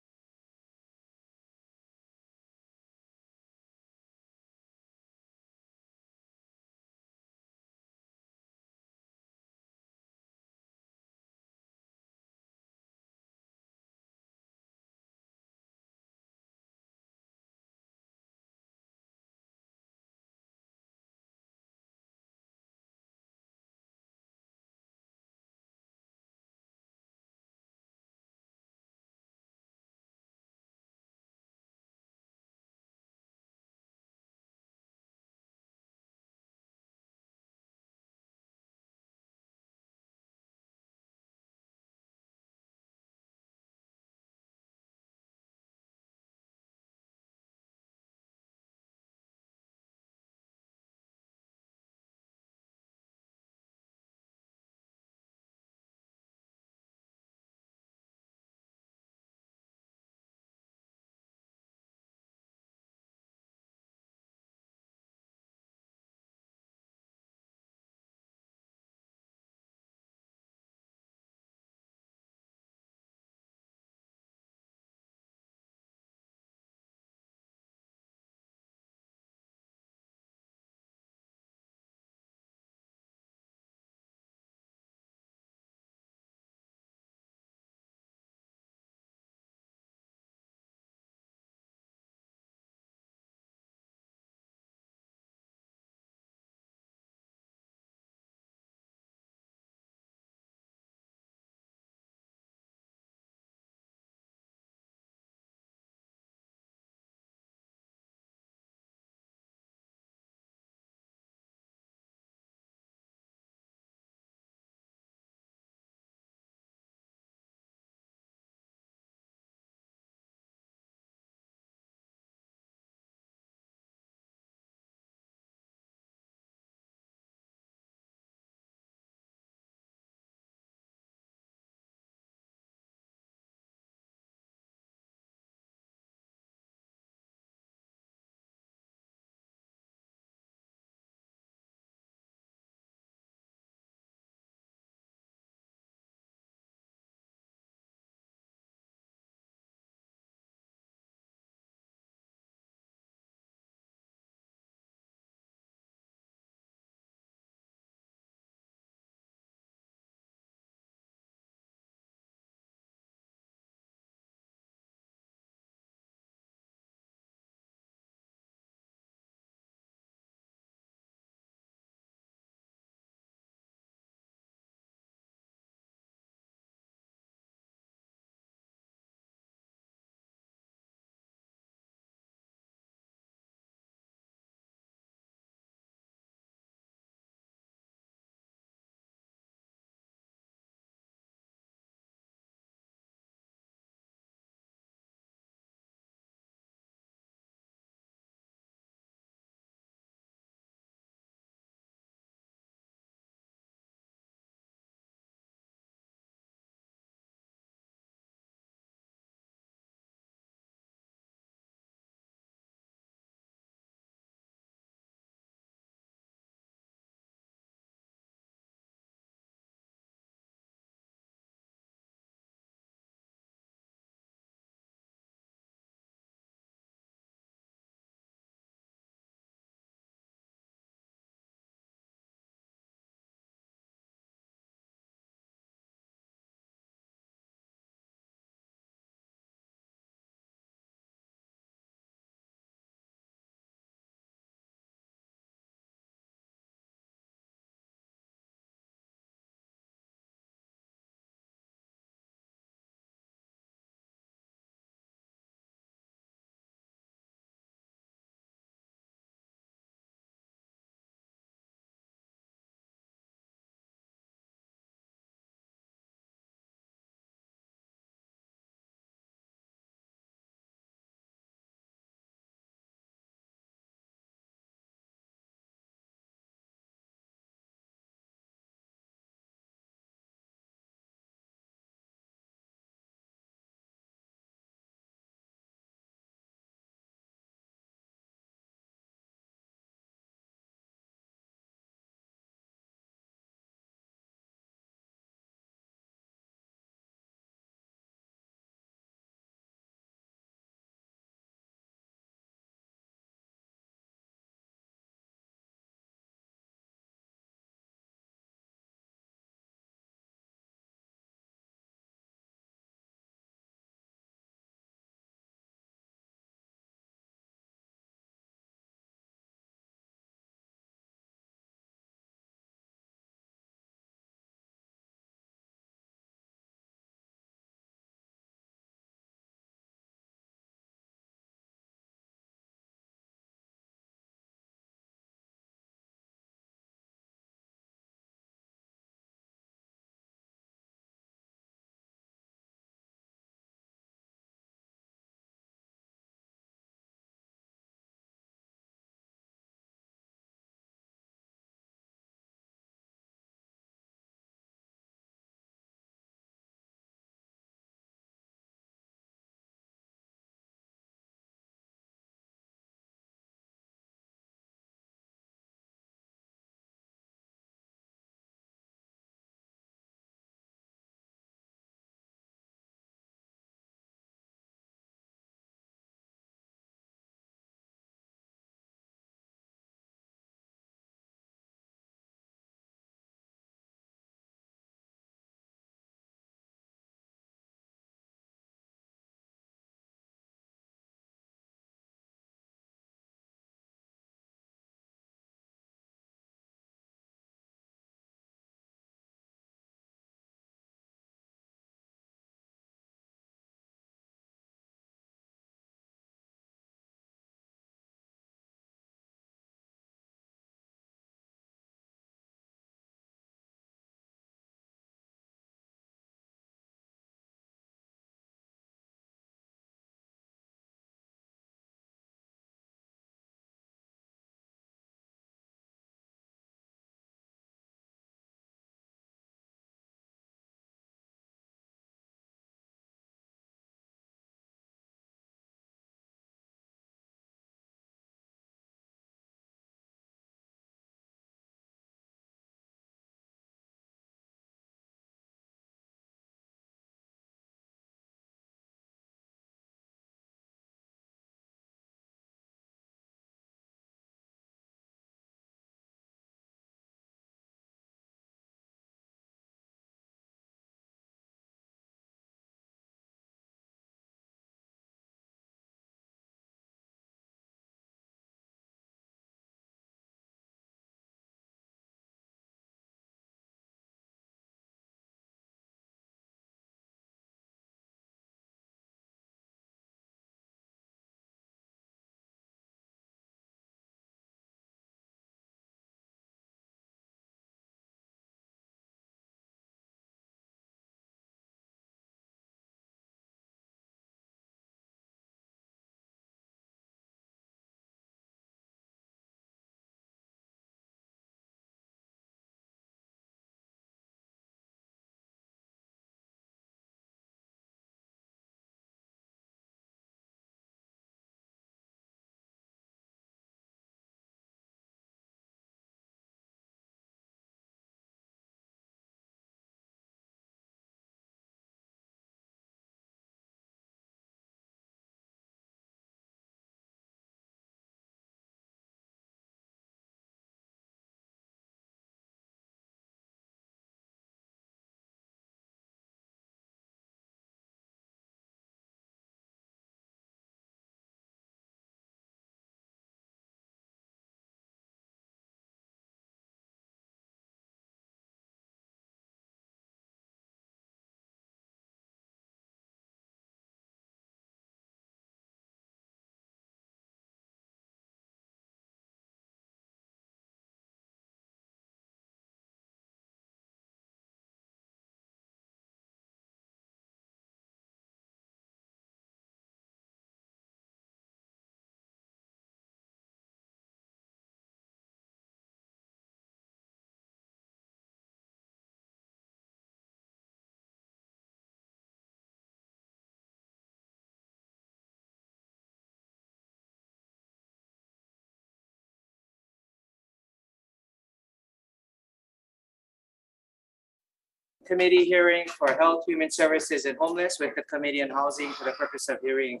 committee hearing for Health, Human Services, and Homeless with the Committee on Housing for the purpose of hearing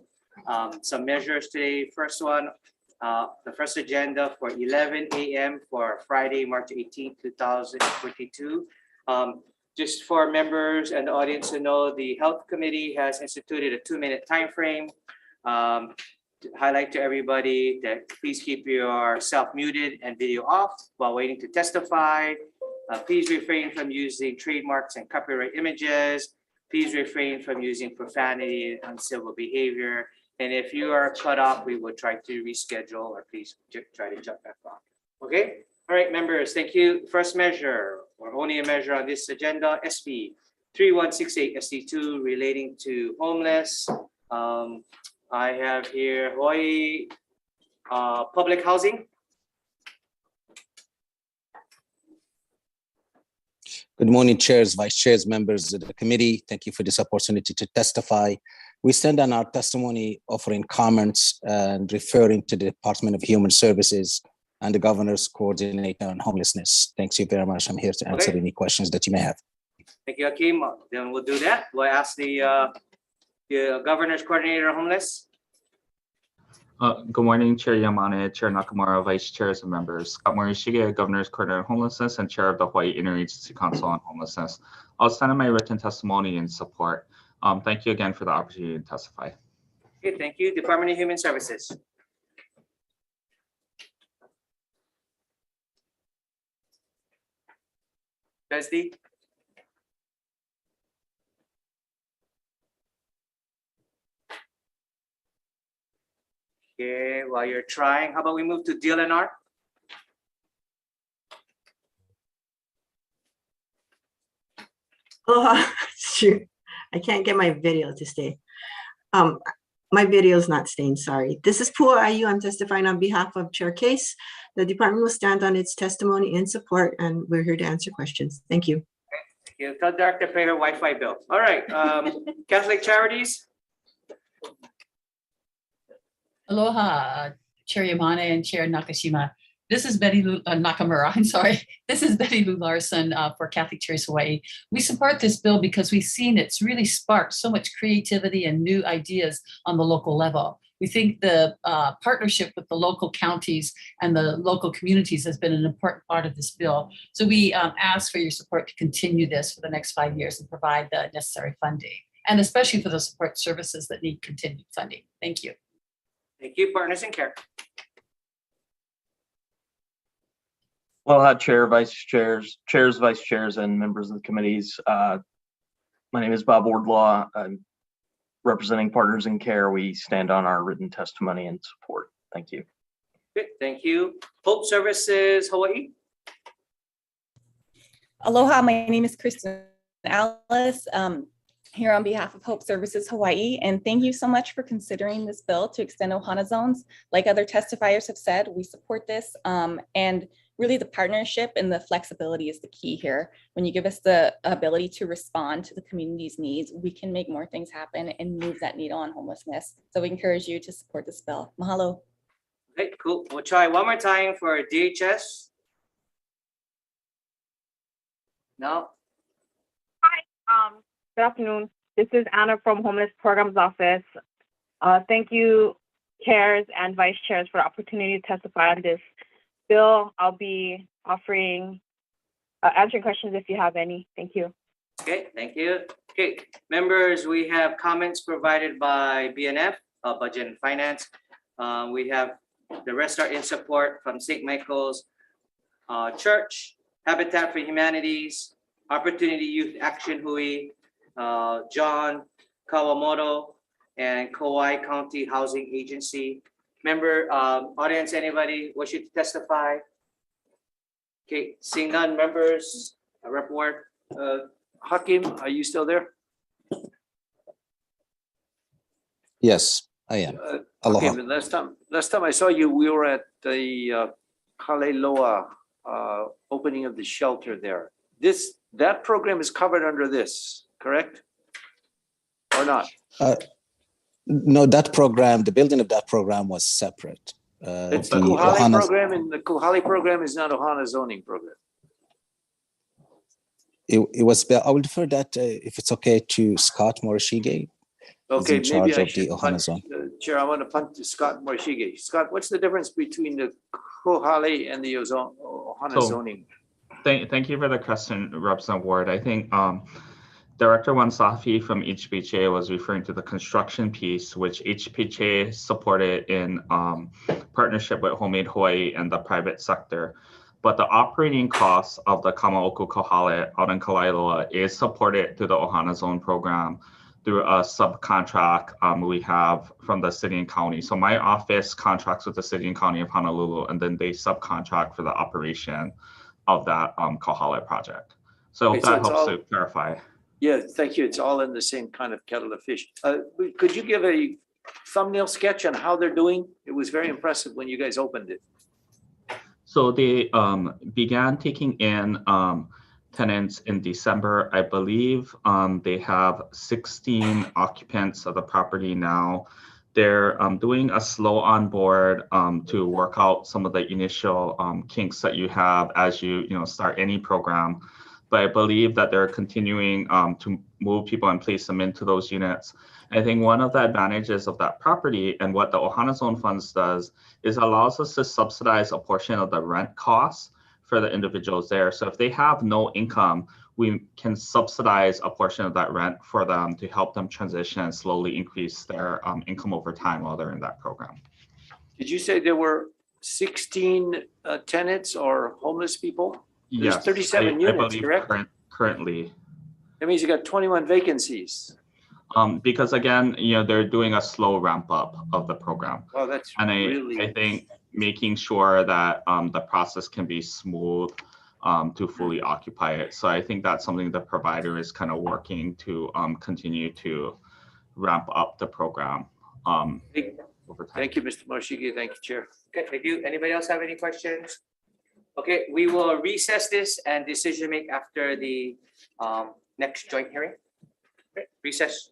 some measures today. First one, the first agenda for 11 a.m. for Friday, March 18, 2022. Just for members and the audience to know, the Health Committee has instituted a 2-minute time frame. Highlight to everybody that please keep yourself muted and video off while waiting to testify. Please refrain from using trademarks and copyright images. Please refrain from using profanity and uncivil behavior. And if you are cut off, we will try to reschedule, or please try to jump back on. Okay? All right, members, thank you. First measure, or only a measure on this agenda, SB 3168 SD2 relating to homeless. I have here Hawaii Public Housing. Good morning, chairs, vice chairs, members of the committee. Thank you for this opportunity to testify. We stand on our testimony offering comments and referring to the Department of Human Services and the Governor's Coordinator on Homelessness. Thank you very much. I'm here to answer any questions that you may have. Thank you, Hakeem. Then we'll do that. We'll ask the Governor's Coordinator on Homeless. Good morning, Chair Yamane, Chair Nakamura, Vice Chairs and members. Scott Morishige, Governor's Coordinator on Homelessness and Chair of the Hawaii Interagency Council on Homelessness. I'll send in my written testimony in support. Thank you again for the opportunity to testify. Okay, thank you. Department of Human Services. Sd. Okay, while you're trying, how about we move to DLNR? Oh, shoot. I can't get my video to stay. My video is not staying, sorry. This is Pua Ayu. I'm testifying on behalf of Chair Case. The department will stand on its testimony in support, and we're here to answer questions. Thank you. Thank you. Tell Derek to pay her Wi-Fi bill. All right, Catholic Charities. Aloha, Chair Yamane and Chair Nakashima. This is Nakamura, I'm sorry. This is Betty Lou Larson for Catholic Charities Hawaii. We support this bill because we've seen it's really sparked so much creativity and new ideas on the local level. We think the partnership with the local counties and the local communities has been an important part of this bill. So we ask for your support to continue this for the next 5 years and provide the necessary funding, and especially for the support services that need continued funding. Thank you. Thank you, Partners in Care. Well, Chair, Vice Chairs, Vice Chairs, and members of the committees. My name is Bob Wardlaw. I'm representing Partners in Care. We stand on our written testimony and support. Thank you. Good, thank you. Hope Services Hawaii. Aloha, my name is Kristen Alice. Here on behalf of Hope Services Hawaii, and thank you so much for considering this bill to extend Ohana zones. Like other testifiers have said, we support this, and really the partnership and the flexibility is the key here. When you give us the ability to respond to the community's needs, we can make more things happen and move that needle on homelessness. So we encourage you to support this bill. Mahalo. Okay, cool. We'll try one more time for DHS. No. Hi. Good afternoon. This is Anna from Homeless Programs Office. Thank you, chairs and vice chairs, for the opportunity to testify on this bill. I'll be answering questions if you have any. Thank you. Okay, thank you. Okay, members, we have comments provided by BNF, Budget and Finance. We have the rest are in support from St. Michael's Church, Habitat for Humanities, Opportunity Youth Action Hui, John Kawamoto, and Kauai County Housing Agency. Member, audience, anybody wishing to testify? Okay, seeing none, members, Rep. Ward. Hakeem, are you still there? Yes, I am. Okay, Aloha. but last time I saw you, we were at the Kaleloa opening of the shelter there. That program is covered under this, correct? Or not? No, that program, the building of that program was separate. It's the Kuhali program, and the Kuhali program is not Ohana zoning program. It was, I will defer that, if it's okay, to Scott Morishige. He's Okay, in charge maybe I of the should Ohana punt, zone. Chair, I want to punt to Scott Morishige. Scott, what's the difference between the Kohale and the Ohana So, zoning? Thank you for the question, Representative Ward. I think Director Wansafi from HPHA was referring to the construction piece, which HPHA supported in partnership with Homemade Hawaii and the private sector. But the operating costs of the Kamaoku Kohale out in Kalaeloa is supported through the Ohana Zone program through a subcontract we have from the city and county. So my office contracts with the city and county of Honolulu, and then they subcontract for the operation of that Kohale project. So I hope Okay, so that it's helps all- to clarify. Yeah, thank you. It's all in the same kind of kettle of fish. Could you give a thumbnail sketch on how they're doing? It was very impressive when you guys opened it. So they began taking in tenants in December. I believe they have 16 occupants of the property now. They're doing a slow onboard to work out some of the initial kinks that you have as you start any program. But I believe that they're continuing to move people and place them into those units. I think one of the advantages of that property and what the Ohana Zone Funds does is allows us to subsidize a portion of the rent costs for the individuals there. So if they have no income, we can subsidize a portion of that rent for them to help them transition and slowly increase their income over time while they're in that program. Did you say there were 16 tenants or homeless people? There's Yes, 37 I units, believe correct? Currently. That means you got 21 vacancies. Because again, they're doing a slow ramp up of the program. Well, that's And really. I think making sure that the process can be smooth to fully occupy it. So I think that's something the provider is kind of working to continue to ramp up the program over time. Thank you, Mr. Morishige. Thank you, Chair. Okay, thank you. Anybody else have any questions? Okay, we will recess this and decision make after the next joint hearing. Okay, recess.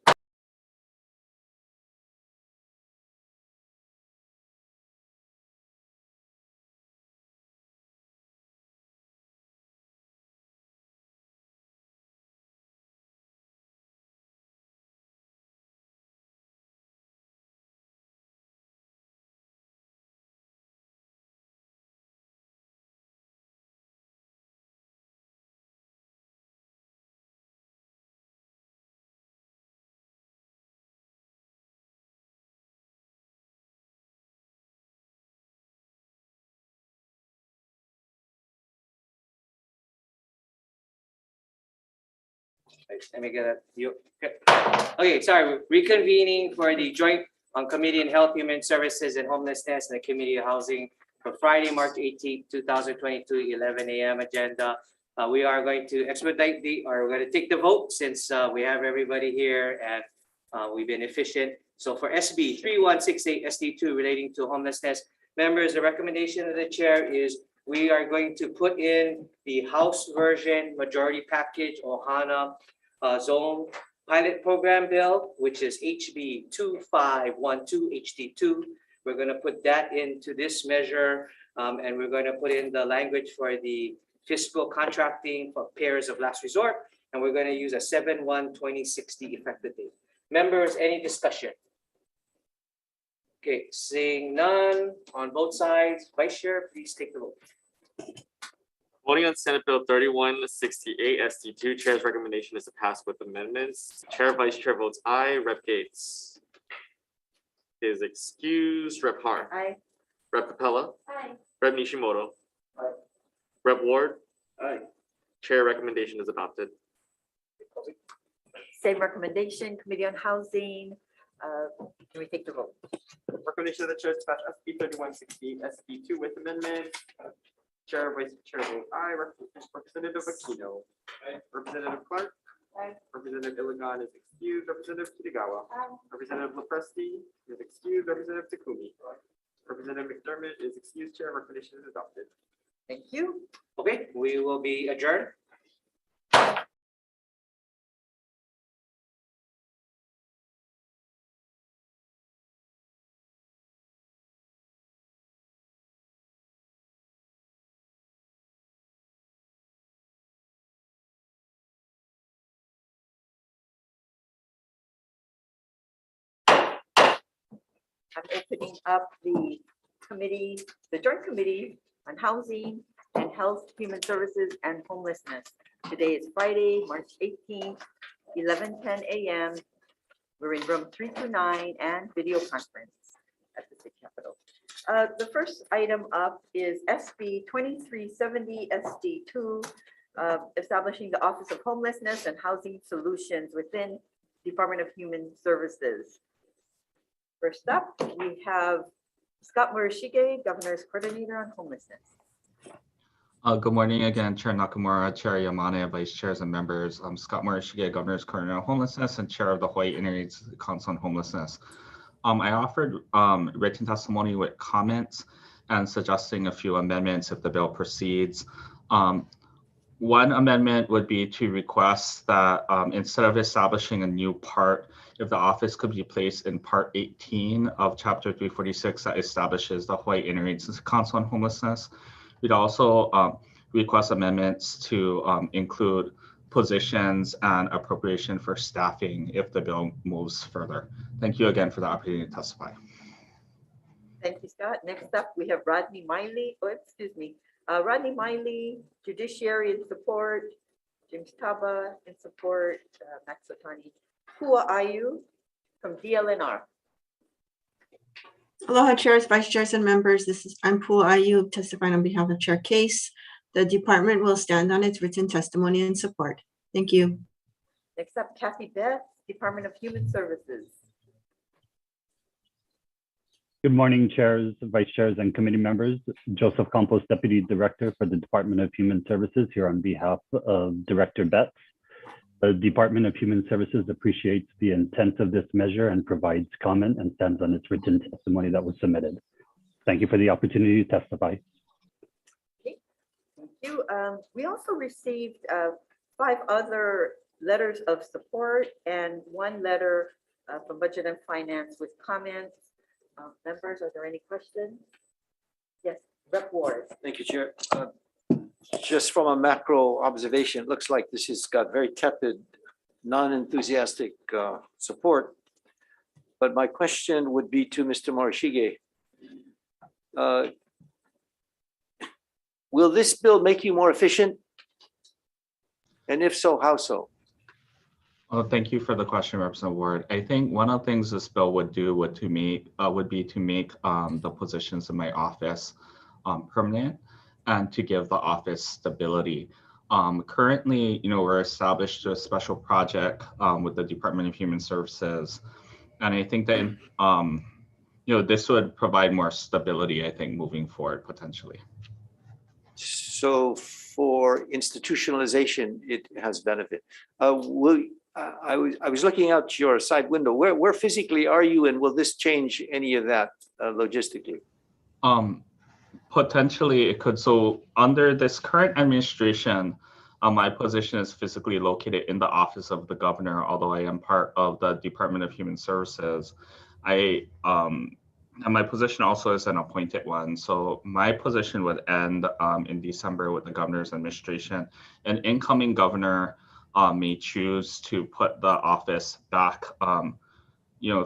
Let me get it. You okay? Okay, sorry. Reconvening for the joint Committee on Health, Human Services, and Homelessness, and the Committee of Housing for Friday, March 18th, 2022, 11 a.m. agenda. We are going to expedite we're going to take the vote since we have everybody here and we've been efficient. So for SB 3168 SD2 relating to homelessness, members, the recommendation of the chair is we are going to put in the House version majority package Ohana Zone Pilot Program Bill, which is HB 2512 HD2. We're going to put that into this measure, and we're going to put in the language for the fiscal contracting for pairs of last resort, and we're going to use a 7/1/2060 effective date. Members, any discussion? Okay, seeing none on both sides. Vice Chair, please take the vote. Voting on Senate Bill 3168 SD2, Chair's recommendation is to pass with amendments. Chair, Vice Chair votes aye. Rep Gates is excused. Rep Har. Aye. Rep Capella. Aye. Rep Nishimoto. Aye. Rep Ward. Aye. Chair recommendation is adopted. Same recommendation, Committee on Housing. Can we take the vote? Recommendation of the chair to pass SB 3160 SB2 with amendment. Chair, Vice Chair vote aye. Representative Aquino. Aye. Representative Clark. Aye. Representative Iligan is excused. Representative Kitagawa. Aye. Representative Lepresti is excused. Representative Takumi. Representative McDermott is excused. Chair, recommendation is adopted. Thank you. Okay, we will be adjourned. I'm opening up the committee, the joint committee on housing and health, human services, and homelessness. Today is Friday, March 18th, 11:10 a.m. We're in room 329 and video conference at the State Capitol. The first item up is SB 2370 SD2, establishing the Office of Homelessness and Housing Solutions within Department of Human Services. First up, we have Scott Morishige, Governor's Coordinator on Homelessness. Good morning again, Chair Nakamura, Chair Yamane, Vice Chairs and members. I'm Scott Morishige, Governor's Coordinator on Homelessness and Chair of the Hawaii Interagency Council on Homelessness. I offered written testimony with comments and suggesting a few amendments if the bill proceeds. One amendment would be to request that instead of establishing a new part, if the office could be placed in Part 18 of Chapter 346 that establishes the Hawaii Interagency Council on Homelessness. We'd also request amendments to include positions and appropriation for staffing if the bill moves further. Thank you again for the opportunity to testify. Thank you, Scott. Next up, we have Rodney Miley. Oh, excuse me. Rodney Miley, Judiciary in support. James Taba in support. Max Otani. Pua Ayu from DLNR. Aloha chairs, vice chairs, and members. I'm Pua Ayu, testifying on behalf of Chair Case. The department will stand on its written testimony and support. Thank you. Next up, Kathy Beth, Department of Human Services. Good morning, chairs, vice chairs, and committee members. Joseph Campos, Deputy Director for the Department of Human Services, here on behalf of Director Betts. The Department of Human Services appreciates the intent of this measure and provides comment and stands on its written testimony that was submitted. Thank you for the opportunity to testify. Okay. Thank you. We also received 5 other letters of support and 1 letter from Budget and Finance with comments. Members, are there any questions? Yes, Rep. Ward. Thank you, Chair. Just from a macro observation, it looks like this has got very tepid, non-enthusiastic support. But my question would be to Mr. Morishige. Will this bill make you more efficient? And if so, how so? Well, thank you for the question, Representative Ward. I think one of the things this bill would do would be to make the positions in my office permanent and to give the office stability. Currently, we're established a special project with the Department of Human Services, and I think that this would provide more stability, I think, moving forward potentially. So for institutionalization, it has benefit. I was looking out your side window. Where physically are you, and will this change any of that logistically? Potentially it could. So under this current administration, my position is physically located in the office of the governor, although I am part of the Department of Human Services. And my position also is an appointed one. So my position would end in December with the governor's administration. An incoming governor may choose to put the office back,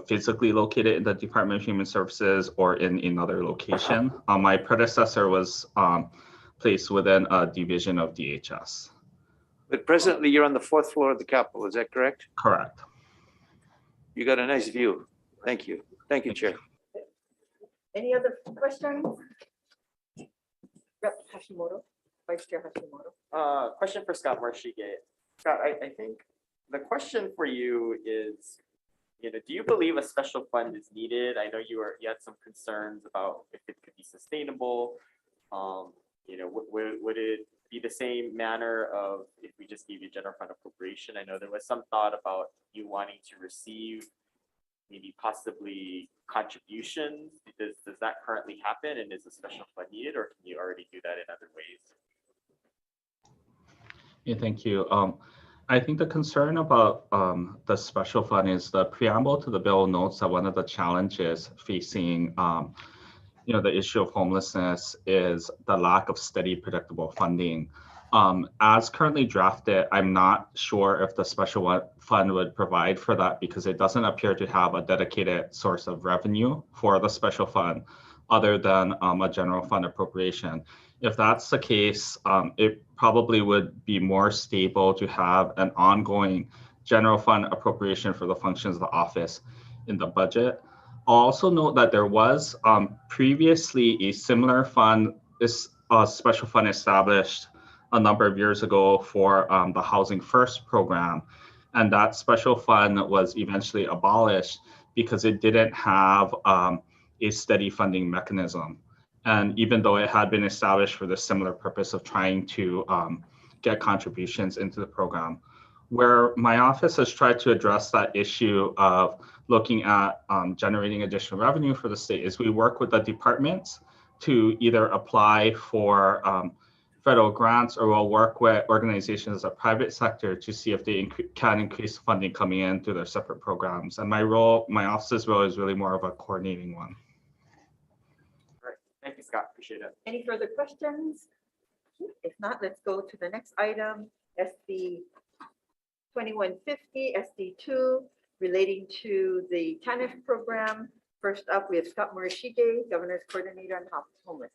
physically located in the Department of Human Services or in another location. My predecessor was placed within a division of DHS. But presently you're on the 4th floor of the Capitol, is that correct? Correct. You got a nice view. Thank you. Thank you, Chair. Any other questions? Rep. Hashimoto, Vice Chair Hashimoto. Question for Scott Morishige. Scott, I think the question for you is, do you believe a special fund is needed? I know you had some concerns about if it could be sustainable. Would it be the same manner of if we just gave you general fund appropriation? I know there was some thought about you wanting to receive maybe possibly contributions. Does that currently happen, and is a special fund needed, or can you already do that in other ways? Yeah, thank you. I think the concern about the special fund is the preamble to the bill notes that one of the challenges facing the issue of homelessness is the lack of steady, predictable funding. As currently drafted, I'm not sure if the special fund would provide for that because it doesn't appear to have a dedicated source of revenue for the special fund other than a general fund appropriation. If that's the case, it probably would be more stable to have an ongoing general fund appropriation for the functions of the office in the budget. I'll also note that there was previously a similar fund, a special fund established a number of years ago for the Housing First program. And that special fund was eventually abolished because it didn't have a steady funding mechanism. And even though it had been established for the similar purpose of trying to get contributions into the program, where my office has tried to address that issue of looking at generating additional revenue for the state is we work with the departments to either apply for federal grants, or we'll work with organizations in the private sector to see if they can increase funding coming in through their separate programs. And my office's role is really more of a coordinating one. Great. Thank you, Scott. Appreciate it. Any further questions? If not, let's go to the next item, SB 2150, SD2, relating to the TANF program. First up, we have Scott Morishige, Governor's Coordinator on Homelessness.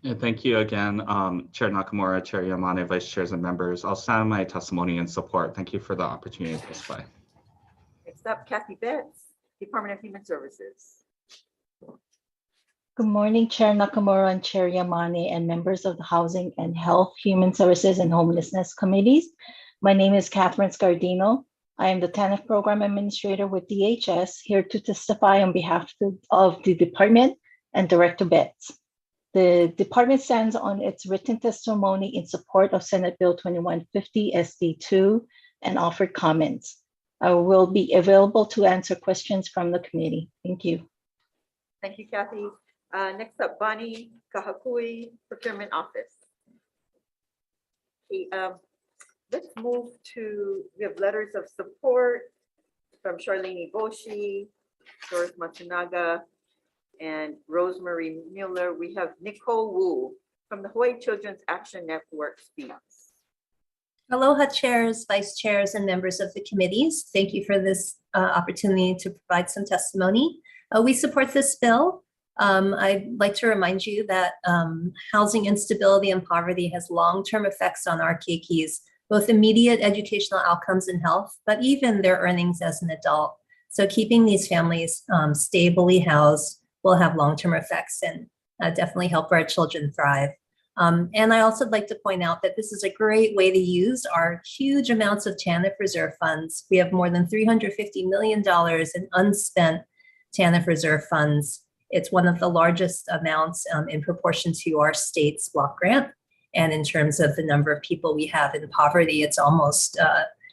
Yeah, thank you again, Chair Nakamura, Chair Yamane, Vice Chairs and members. I'll stand my testimony in support. Thank you for the opportunity to testify. Next up, Kathy Betts, Department of Human Services. Good morning, Chair Nakamura and Chair Yamane and members of the Housing and Health, Human Services and Homelessness Committees. My name is Catherine Scardino. I am the TANF Program Administrator with DHS, here to testify on behalf of the department and Director Betts. The department stands on its written testimony in support of Senate Bill 2150 SD2 and offered comments. I will be available to answer questions from the committee. Thank you. Thank you, Kathy. Next up, Bonnie Kahakui, Procurement Office. Okay, let's move to, we have letters of support from Charlene Iboshi, Doris Matsunaga, and Rosemary Mueller. We have Nicole Wu from the Hawaii Children's Action Network speaks. Aloha chairs, vice chairs, and members of the committees. Thank you for this opportunity to provide some testimony. We support this bill. I'd like to remind you that housing instability and poverty has long-term effects on our keikis, both immediate educational outcomes and health, but even their earnings as an adult. So keeping these families stably housed will have long-term effects and definitely help our children thrive. And I also like to point out that this is a great way to use our huge amounts of TANF reserve funds. We have more than $350 million in unspent TANF reserve funds. It's one of the largest amounts in proportion to our state's block grant. And in terms of the number of people we have in poverty, it's almost,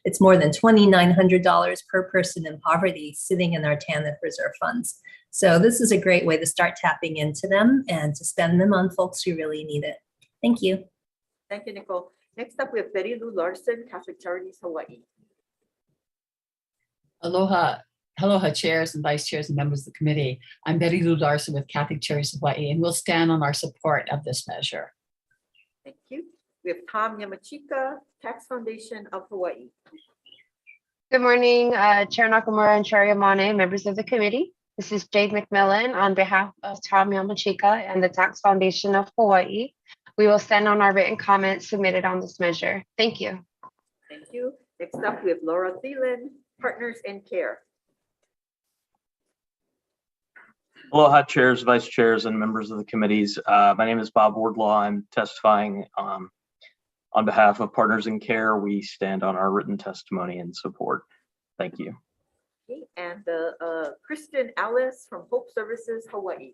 it's more than $2,900 per person in poverty sitting in our TANF reserve funds. So this is a great way to start tapping into them and to spend them on folks who really need it. Thank you. Thank you, Nicole. Next up, we have Betty Lou Larson, Catholic Charities, Hawaii. Aloha. Aloha chairs and vice chairs and members of the committee. I'm Betty Lou Larson with Catholic Charities Hawaii, and we'll stand on our support of this measure. Thank you. We have Tom Yamachika, Tax Foundation of Hawaii. Good morning, Chair Nakamura and Chair Yamane, members of the committee. This is Jade McMillan on behalf of Tom Yamachika and the Tax Foundation of Hawaii. We will stand on our written comments submitted on this measure. Thank you. Thank you. Next up, we have Laura Thielen, Partners in Care. Aloha chairs, vice chairs, and members of the committees. My name is Bob Wardlaw. I'm testifying on behalf of Partners in Care. We stand on our written testimony and support. Thank you. Okay, and Kristen Alice from Hope Services, Hawaii.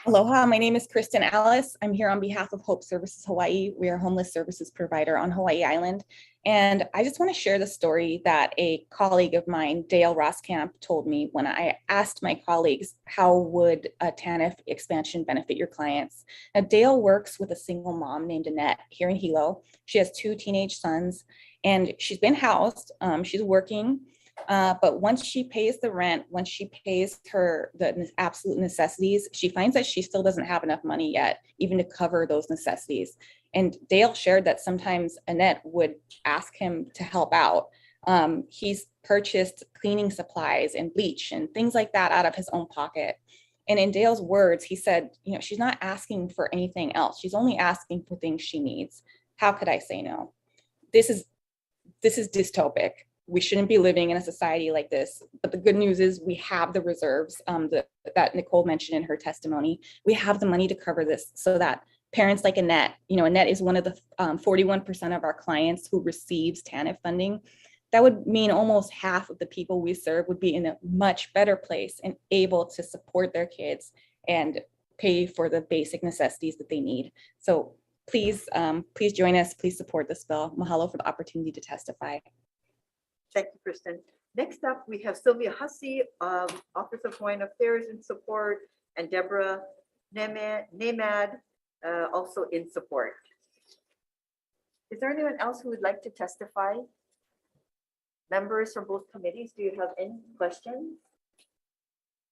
Aloha, my name is Kristen Alice. I'm here on behalf of Hope Services Hawaii. We are a homeless services provider on Hawaii Island. And I just want to share the story that a colleague of mine, Dale Roskamp, told me when I asked my colleagues, how would a TANF expansion benefit your clients? Now, Dale works with a single mom named Annette here in Hilo. She has 2 teenage sons and she's been housed. She's working. But once she pays the rent, once she pays the absolute necessities, she finds that she still doesn't have enough money yet, even to cover those necessities. And Dale shared that sometimes Annette would ask him to help out. He's purchased cleaning supplies and bleach and things like that out of his own pocket. And in Dale's words, he said, she's not asking for anything else. She's only asking for things she needs. How could I say no? This is dystopic. We shouldn't be living in a society like this. But the good news is we have the reserves that Nicole mentioned in her testimony. We have the money to cover this so that parents like Annette, Annette is one of the 41% of our clients who receives TANF funding. That would mean almost half of the people we serve would be in a much better place and able to support their kids and pay for the basic necessities that they need. So please join us. Please support this bill. Mahalo for the opportunity to testify. Thank you, Kristen. Next up, we have Sylvia Hussey of Office of Hawaiian Affairs in support, and Deborah Nemad also in support. Is there anyone else who would like to testify? Members from both committees, do you have any questions?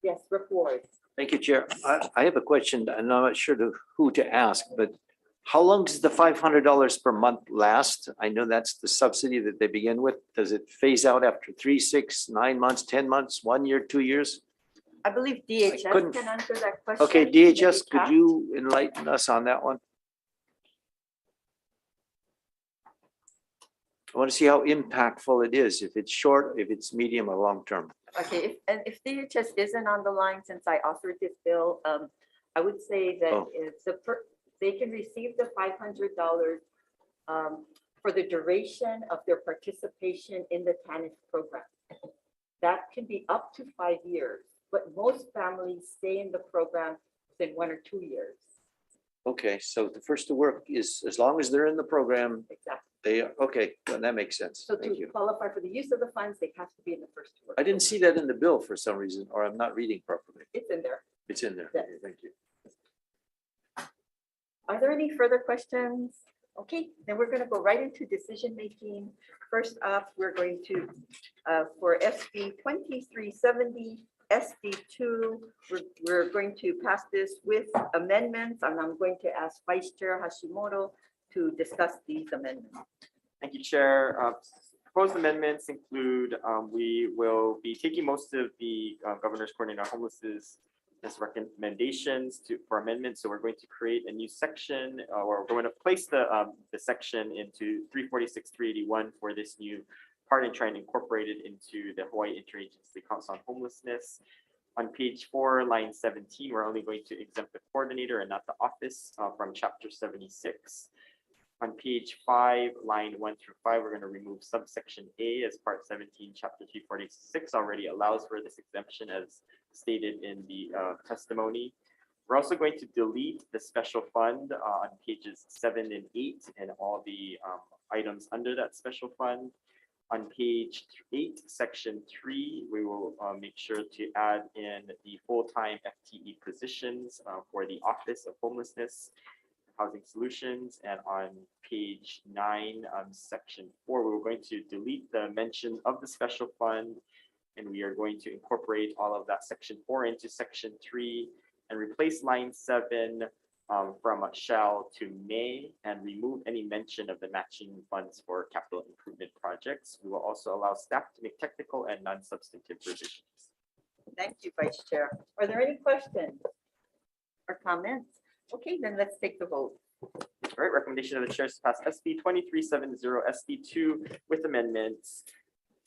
Yes, Rick Ward. Thank you, Chair. I have a question. I'm not sure who to ask, but how long does the $500 per month last? I know that's the subsidy that they begin with. Does it phase out after 3, 6, 9 months, 10 months, 1 year, 2 years? I believe DHS can answer that question. Okay, DHS, could you enlighten us on that one? I want to see how impactful it is, if it's short, if it's medium or long term. Okay, if DHS isn't on the line, since I authored this bill, I would say that if they can receive the $500 for the duration of their participation in the TANF program. That can be up to 5 years, but most families stay in the program within 1 or 2 years. Okay, so the first to work is as long as they're in the program. Exactly. Okay, well, that makes sense. So Thank to you. qualify for the use of the funds, they have to be in the first to work. I didn't see that in the bill for some reason, or I'm not reading properly. It's in there. It's in there. Yes. Okay, thank you. Are there any further questions? Okay, then we're going to go right into decision making. First up, we're going to, for SB 2370, SD2, we're going to pass this with amendments, and I'm going to ask Vice Chair Hashimoto to discuss these amendments. Thank you, Chair. Proposed amendments include, we will be taking most of the Governor's Coordinator on Homelessness recommendations for amendments. So we're going to create a new section, or we're going to place the section into 346-381 for this new part and try and incorporate it into the Hawaii Interagency Council on Homelessness. On page 4, line 17, we're only going to exempt the coordinator and not the office from chapter 76. On page 5, line 1 through 5, we're going to remove subsection A as part 17, chapter 346 already allows for this exemption as stated in the testimony. We're also going to delete the special fund on pages 7 and 8 and all the items under that special fund. On page 8, section 3, we will make sure to add in the full-time FTE positions for the Office of Homelessness Housing Solutions. And on page 9, section 4, we were going to delete the mention of the special fund, and we are going to incorporate all of that section 4 into section 3 and replace line 7 from shall to may, and remove any mention of the matching funds for capital improvement projects. We will also allow staff to make technical and non-substantive revisions. Thank you, Vice Chair. Are there any questions or comments? Okay, then let's take the vote. All right, recommendation of the chair is to pass SB 2370 SD2 with amendments.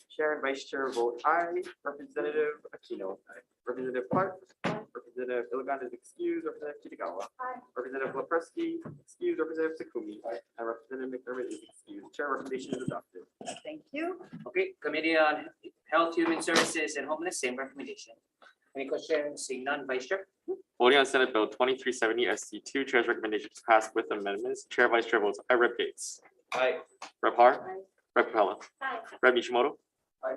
Chair and Vice Chair vote aye. Representative Aquino. Aye. Representative Clark. Aye. Representative Iligan is excused. Representative Kitagawa. Aye. Representative Lepreski excused. Representative Sakumi. Aye. And Representative McDermott is excused. Chair, recommendation is adopted. Thank you. Okay, Committee on Health, Human Services, and Homeless, same recommendation. Any questions? Seeing none, Vice Chair. Voting on Senate Bill 2370 SD2, Chair's recommendation is passed with amendments. Chair, Vice Chair votes aye. Rep. Gates. Aye. Rep. Har. Aye. Rep. Capella. Aye. Rep. Nishimoto. Aye.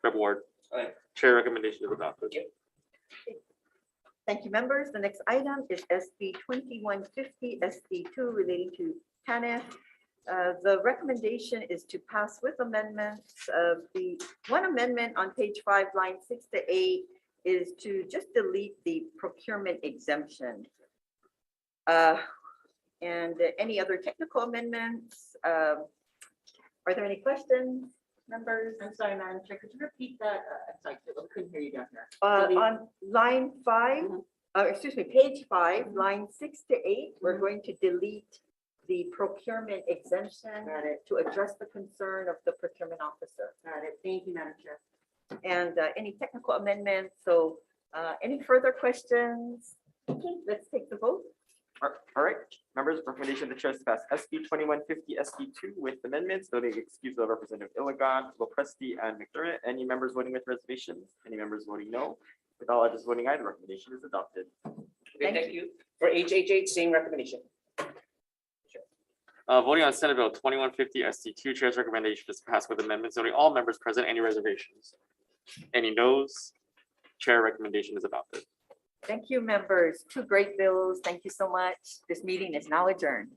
Rep. Ward. Aye. Chair, recommendation is adopted. Thank you, members. The next item is SB 2150 SD2 relating to TANF. The recommendation is to pass with amendments. The one amendment on page 5, line 6 to 8 is to just delete the procurement exemption. And any other technical amendments? Are there any questions, members? I'm sorry, Madam Chair, could you repeat that? I'm sorry, I couldn't hear you down there. On line 5, excuse me, page 5, line 6 to 8, we're going to delete the procurement exemption to address the concern of the procurement officer. Got it. Thank you, Madam Chair. And any technical amendments? So any further questions? Okay, let's take the vote. All right, members, recommendation of the chair is to pass SB 2150 SD2 with amendments, noting excuse of Representative Iligan, Lopresti, and McDermott. Any members voting with reservations? Any members voting no? With all others voting aye, the recommendation is adopted. Okay, thank you. For HHH, same recommendation. Voting on Senate Bill 2150 SD2, chair's recommendation is to pass with amendments, noting all members present. Any reservations? Any noes? Chair recommendation is adopted. Thank you, members. 2 great bills. Thank you so much. This meeting is now adjourned.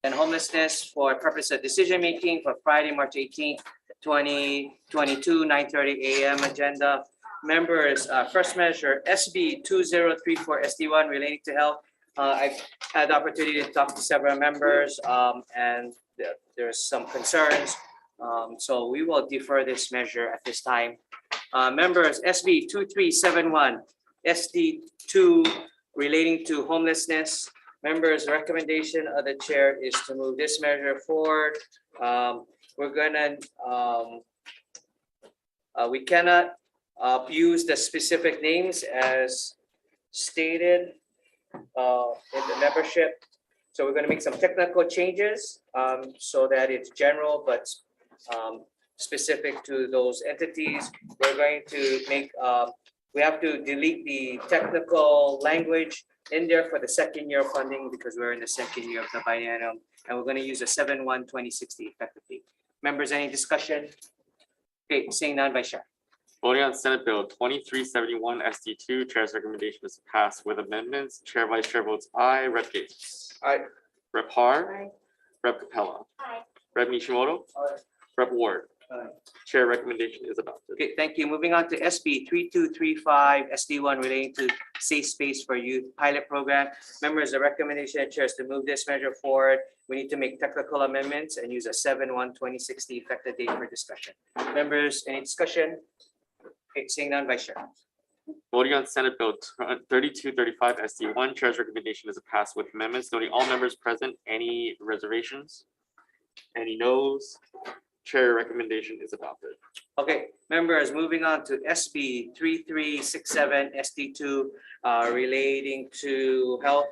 And homelessness for purpose of decision making for Friday, March 18th, 2022, 9:30 a.m. agenda. Members, first measure SB 2034 Sd1 relating to health. I've had the opportunity to talk to several members and there's some concerns. So we will defer this measure at this time. Members, SB 2371 SD2 relating to homelessness. Members, recommendation of the chair is to move this measure forward. We're gonna, we cannot use the specific names as stated in the membership. So we're gonna make some technical changes so that it's general, but specific to those entities. We're going to make, we have to delete the technical language in there for the 2nd year funding because we're in the 2nd year of the biennium, and we're going to use a 7/1/2060 effective date. Members, any discussion? Okay, seeing none, Vice Chair. Voting on Senate Bill 2371 SD2, chair's recommendation is to pass with amendments. Chair, Vice Chair votes aye. Rep Gates. Aye. Rep Har. Rep Capella. Aye. Rep Nishimoto. Rep Ward. Aye. Chair recommendation is adopted. Okay, thank you. Moving on to SB 3235 SD1 relating to safe space for youth pilot program. Members, the recommendation of chair is to move this measure forward. We need to make technical amendments and use a 7/1/2060 effective date for discussion. Members, any discussion? Okay, seeing none, Vice Chair. Voting on Senate Bill 3235 SD1, chair's recommendation is to pass with amendments, noting all members present. Any reservations? Any noes? Chair recommendation is adopted. Okay, members, moving on to SB 3367 SD2 relating to health.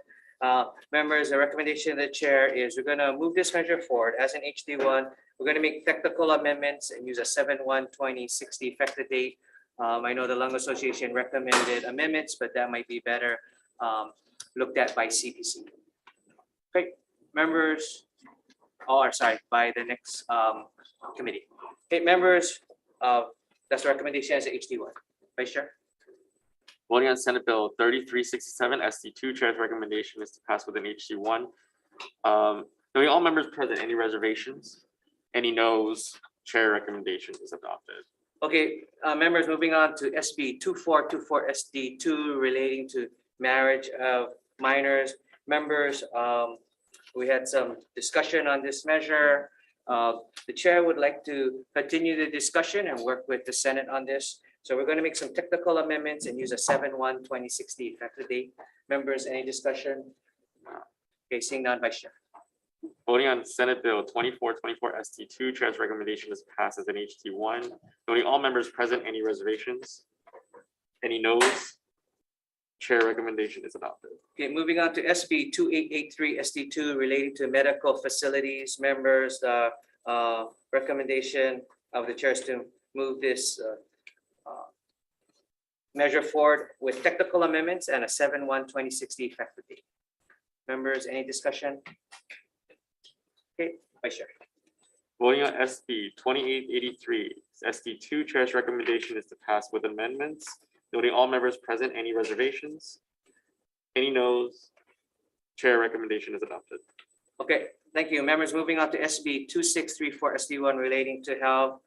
Members, the recommendation of the chair is we're going to move this measure forward as an HD1. We're going to make technical amendments and use a 7/1/2060 effective date. I know the Lung Association recommended amendments, but that might be better looked at by CPC. Okay, members, sorry, by the next committee. Okay, members, that's the recommendation as a HD1. Vice Chair. Voting on Senate Bill 3367 SD2, chair's recommendation is to pass with an HD1. Knowing all members present, any reservations? Any noes? Chair recommendation is adopted. Okay, members, moving on to SB 2424 SD2 relating to marriage of minors. Members, we had some discussion on this measure. The chair would like to continue the discussion and work with the Senate on this. So we're going to make some technical amendments and use a 7/1/2060 effective date. Members, any discussion? Okay, seeing none, Vice Chair. Voting on Senate Bill 2424 SD2, chair's recommendation is passed as an HD1. Noting all members present, any reservations? Any noes? Chair recommendation is adopted. Okay, moving on to SB 2883 SD2 relating to medical facilities. Members, the recommendation of the chair is to move this measure forward with technical amendments and a 7/1/2060 effective date. Members, any discussion? Okay, Vice Chair. Voting on SB 2883, SD2, Chair's recommendation is to pass with amendments. Noting all members present, any reservations? Any noes? Chair recommendation is adopted. Okay, thank you. Members, moving on to SB 2634, SD1 relating to health.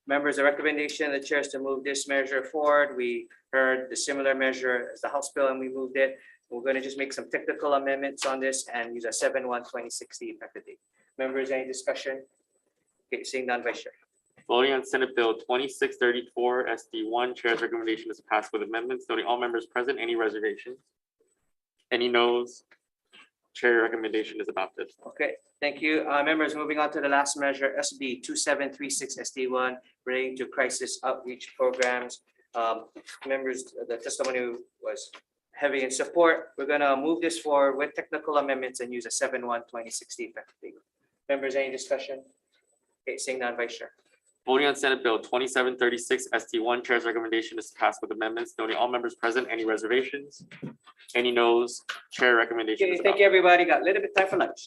Members, the recommendation of the chair is to move this measure forward. We heard the similar measure as the House bill and we moved it. We're going to just make some technical amendments on this and use a 7/1/2060 effective date. Members, any discussion? Okay, seeing none, Vice Chair. Voting on Senate Bill 2634, SD1, Chair's recommendation is to pass with amendments. Noting all members present, any reservations? Any noes? Chair recommendation is adopted. Okay, thank you. Members, moving on to the last measure, SB 2736 SD1 relating to crisis outreach programs. Members, the testimony was heavy in support. We're gonna move this forward with technical amendments and use a 7/1/2060 effective date. Members, any discussion? Okay, seeing none, Vice Chair. Voting on Senate Bill 2736 SD1, Chair's recommendation is to pass with amendments. Noting all members present, any reservations? Any noes? Chair recommendation Okay, is thank adopted. you, everybody. Got a little bit time for lunch.